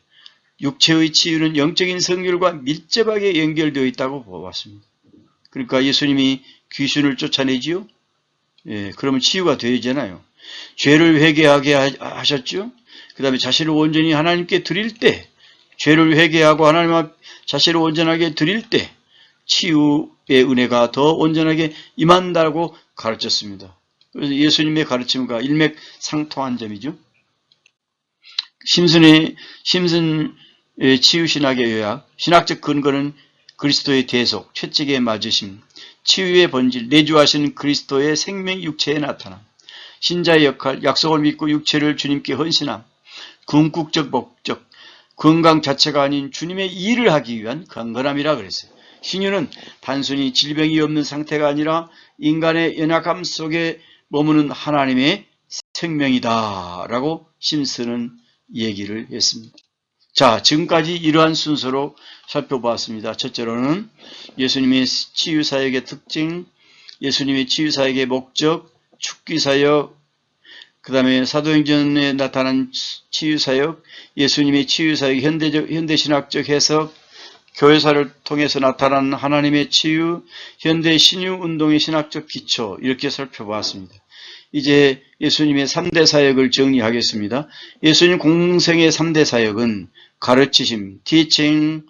육체의 치유는 영적인 성결과 밀접하게 연결되어 있다고 보았습니다. 그러니까 예수님이 귀신을 쫓아내지요. 그러면 치유가 되잖아요. 죄를 회개하게 하셨죠. 그 다음에 자신을 온전히 하나님께 드릴 때, 죄를 회개하고 하나님 앞 자신을 온전하게 드릴 때 치유의 은혜가 더 온전하게 임한다고 가르쳤습니다. 그래서 예수님의 가르침과 일맥상통한 점이죠. 심슨 치유신학의 요약, 신학적 근거는 그리스도의 대속, 채찍에 맞으심, 치유의 본질, 내주하신 그리스도의 생명 육체에 나타남, 신자의 역할, 약속을 믿고 육체를 주님께 헌신함, 궁극적 목적, 건강 자체가 아닌 주님의 일을 하기 위한 강건함이라 그랬어요. 신유는 단순히 질병이 없는 상태가 아니라 인간의 연약함 속에 머무는 하나님의 생명이다 라고 심슨은 얘기를 했습니다. 자, 지금까지 이러한 순서로 살펴보았습니다. 첫째로는 예수님의 치유사역의 특징, 예수님의 치유사역의 목적, 축기사역, 그 다음에 사도행전에 나타난 치유사역, 예수님의 치유사역 현대신학적 해석, 교회사를 통해서 나타난 하나님의 치유, 현대 신유운동의 신학적 기초 이렇게 살펴보았습니다. 이제 예수님의 3대 사역을 정리하겠습니다. 예수님 공생의 3대 사역은 가르치심, teaching,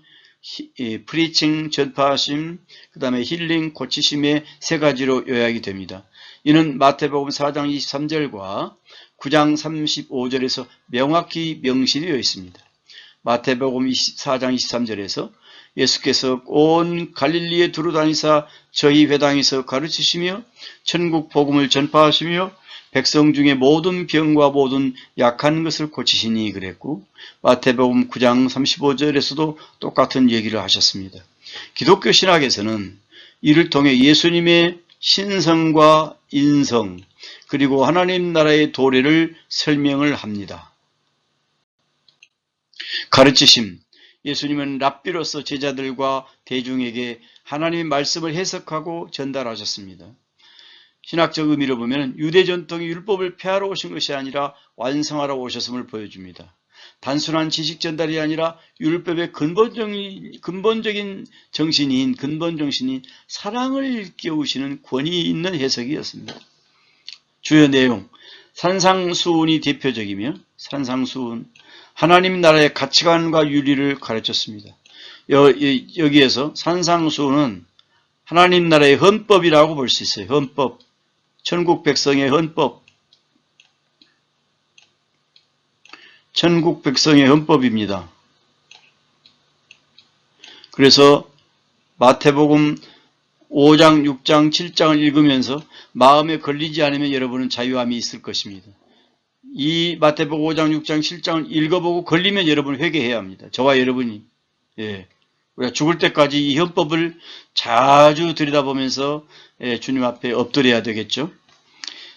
preaching, 전파하심, 그 다음에 힐링, 고치심의 세 가지로 요약이 됩니다. 이는 마태복음 4장 23절과 9장 35절에서 명확히 명시되어 있습니다. 마태복음 4장 23절에서 예수께서 온 갈릴리에 두루다니사 저희 회당에서 가르치시며 천국 복음을 전파하시며 백성 중에 모든 병과 모든 약한 것을 고치시니 그랬고, 마태복음 9장 35절에서도 똑같은 얘기를 하셨습니다. 기독교 신학에서는 이를 통해 예수님의 신성과 인성 그리고 하나님 나라의 도래를 설명을 합니다. 가르치심, 예수님은 랍비로서 제자들과 대중에게 하나님의 말씀을 해석하고 전달하셨습니다. 신학적 의미로 보면 유대 전통의 율법을 폐하러 오신 것이 아니라 완성하러 오셨음을 보여줍니다. 단순한 지식 전달이 아니라 율법의 근본 정신인 사랑을 일깨우시는 권위 있는 해석이었습니다. 주요 내용, 산상수훈이 대표적이며 산상수훈, 하나님 나라의 가치관과 윤리를 가르쳤습니다. 여기에서 산상수훈은 하나님 나라의 헌법이라고 볼 수 있어요. 헌법, 천국 백성의 헌법, 천국 백성의 헌법입니다. 그래서 마태복음 5장, 6장, 7장을 읽으면서 마음에 걸리지 않으면 여러분은 자유함이 있을 것입니다. 이 마태복음 5장, 6장, 7장을 읽어보고 걸리면 여러분은 회개해야 합니다. 저와 여러분이. 우리가 죽을 때까지 이 헌법을 자주 들여다보면서 주님 앞에 엎드려야 되겠죠.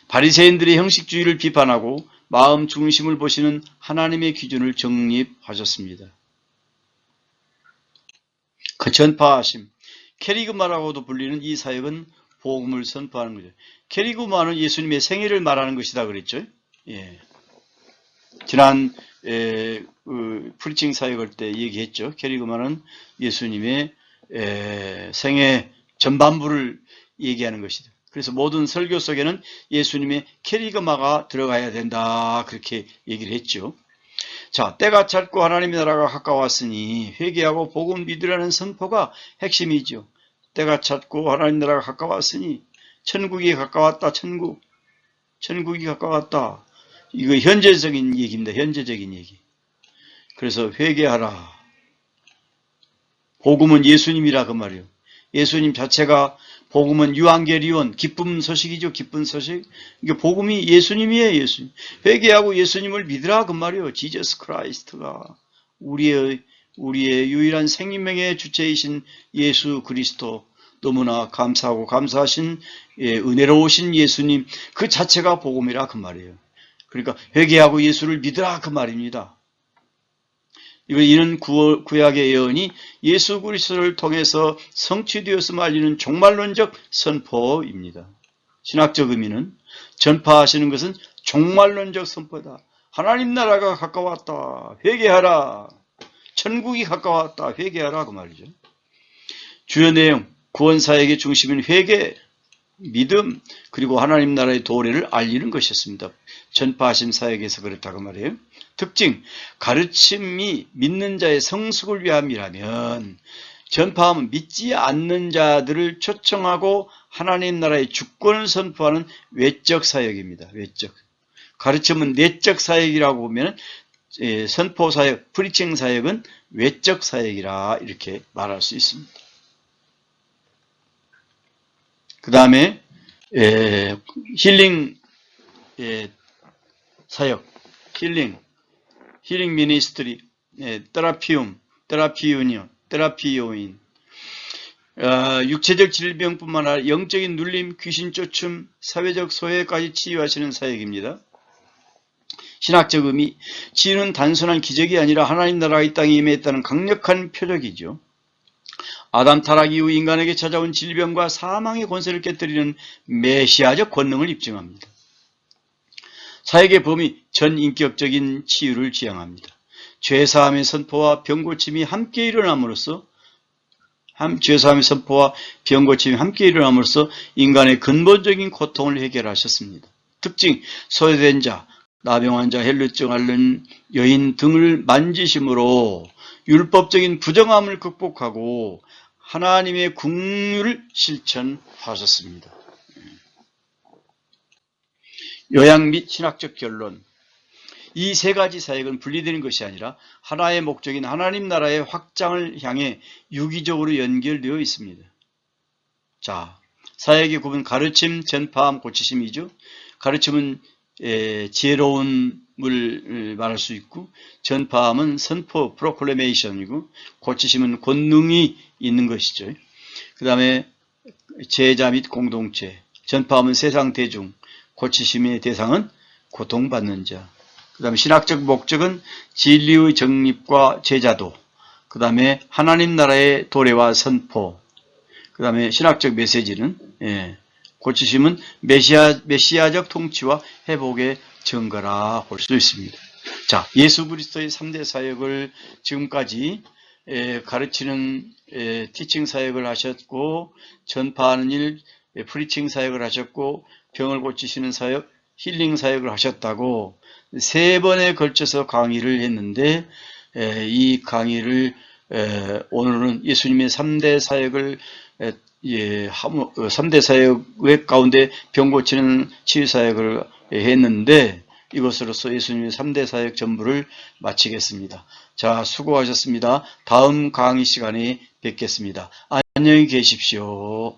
바리새인들의 형식주의를 비판하고 마음 중심을 보시는 하나님의 기준을 정립하셨습니다. 그 전파하심, 캐리그마라고도 불리는 이 사역은 복음을 선포하는 거죠. 캐리그마는 예수님의 생애를 말하는 것이다 그랬죠. 지난 프리칭 사역할 때 얘기했죠. 캐리그마는 예수님의 생애 전반부를 얘기하는 것이다. 그래서 모든 설교 속에는 예수님의 캐리그마가 들어가야 된다 그렇게 얘기를 했죠. 자, 때가 찼고 하나님의 나라가 가까웠으니 회개하고 복음 믿으라는 선포가 핵심이죠. 때가 찼고 하나님 나라가 가까웠으니 천국이 가까웠다. 천국이 가까웠다. 이거 현재적인 얘기입니다. 현재적인 얘기. 그래서 회개하라. 복음은 예수님이라 그 말이에요. 예수님 자체가 복음은 유앙겔리온, 기쁜 소식이죠. 기쁜 소식. 이게 복음이 예수님이에요. 예수님. 회개하고 예수님을 믿으라 그 말이에요. 지저스 크라이스트가 우리의 유일한 생명의 주체이신 예수 그리스도, 너무나 감사하고 감사하신 은혜로우신 예수님 그 자체가 복음이라 그 말이에요. 그러니까 회개하고 예수를 믿으라 그 말입니다. 이는 구약의 예언이 예수 그리스도를 통해서 성취되었음을 알리는 종말론적 선포입니다. 신학적 의미는 전파하시는 것은 종말론적 선포다. 하나님 나라가 가까웠다. 회개하라. 천국이 가까웠다. 회개하라 그 말이죠. 주요 내용, 구원사역의 중심인 회개, 믿음, 그리고 하나님 나라의 도래를 알리는 것이었습니다. 전파하심 사역에서 그렇다고 말해요. 특징, 가르침이 믿는 자의 성숙을 위함이라면 전파하면 믿지 않는 자들을 초청하고 하나님 나라의 주권을 선포하는 외적 사역입니다. 외적. 가르침은 내적 사역이라고 보면 선포 사역, 프리칭 사역은 외적 사역이라 이렇게 말할 수 있습니다. 그 다음에 힐링 사역, 힐링 미니스트리, 테라피요인, 육체적 질병뿐만 아니라 영적인 눌림, 귀신 쫓음, 사회적 소외까지 치유하시는 사역입니다. 신학적 의미, 치유는 단순한 기적이 아니라 하나님 나라가 이 땅에 임했다는 강력한 표적이죠. 아담 타락 이후 인간에게 찾아온 질병과 사망의 권세를 깨뜨리는 메시아적 권능을 입증합니다. 사역의 범위, 전인격적인 치유를 지향합니다. 죄사함의 선포와 병고침이 함께 일어남으로써 인간의 근본적인 고통을 해결하셨습니다. 특징, 소외된 자, 나병 환자, 헬루증 앓는 여인 등을 만지심으로 율법적인 부정함을 극복하고 하나님의 긍휼을 실천하셨습니다. 요약 및 신학적 결론. 이 세 가지 사역은 분리되는 것이 아니라 하나의 목적인 하나님 나라의 확장을 향해 유기적으로 연결되어 있습니다. 자, 사역의 구분, 가르침, 전파함, 고치심이죠. 가르침은 지혜로움을 말할 수 있고, 전파함은 선포, 프로클레메이션이고, 고치심은 권능이 있는 것이죠. 그 다음에 제자 및 공동체, 전파함은 세상 대중, 고치심의 대상은 고통받는 자. 그 다음에 신학적 목적은 진리의 정립과 제자도, 그 다음에 하나님 나라의 도래와 선포, 그 다음에 신학적 메시지는 고치심은 메시아적 통치와 회복의 증거라 볼 수 있습니다. 자, 예수 그리스도의 3대 사역을 지금까지 가르치는 티칭 사역을 하셨고, 전파하는 일, 프리칭 사역을 하셨고, 병을 고치시는 사역, 힐링 사역을 하셨다고 3번에 걸쳐서 강의를 했는데, 이 강의를 오늘은 예수님의 3대 사역을 3대 사역 가운데 병 고치는 치유 사역을 했는데, 이것으로서 예수님의 3대 사역 전부를 마치겠습니다. 자, 수고하셨습니다. 다음 강의 시간에 뵙겠습니다. 안녕히 계십시오.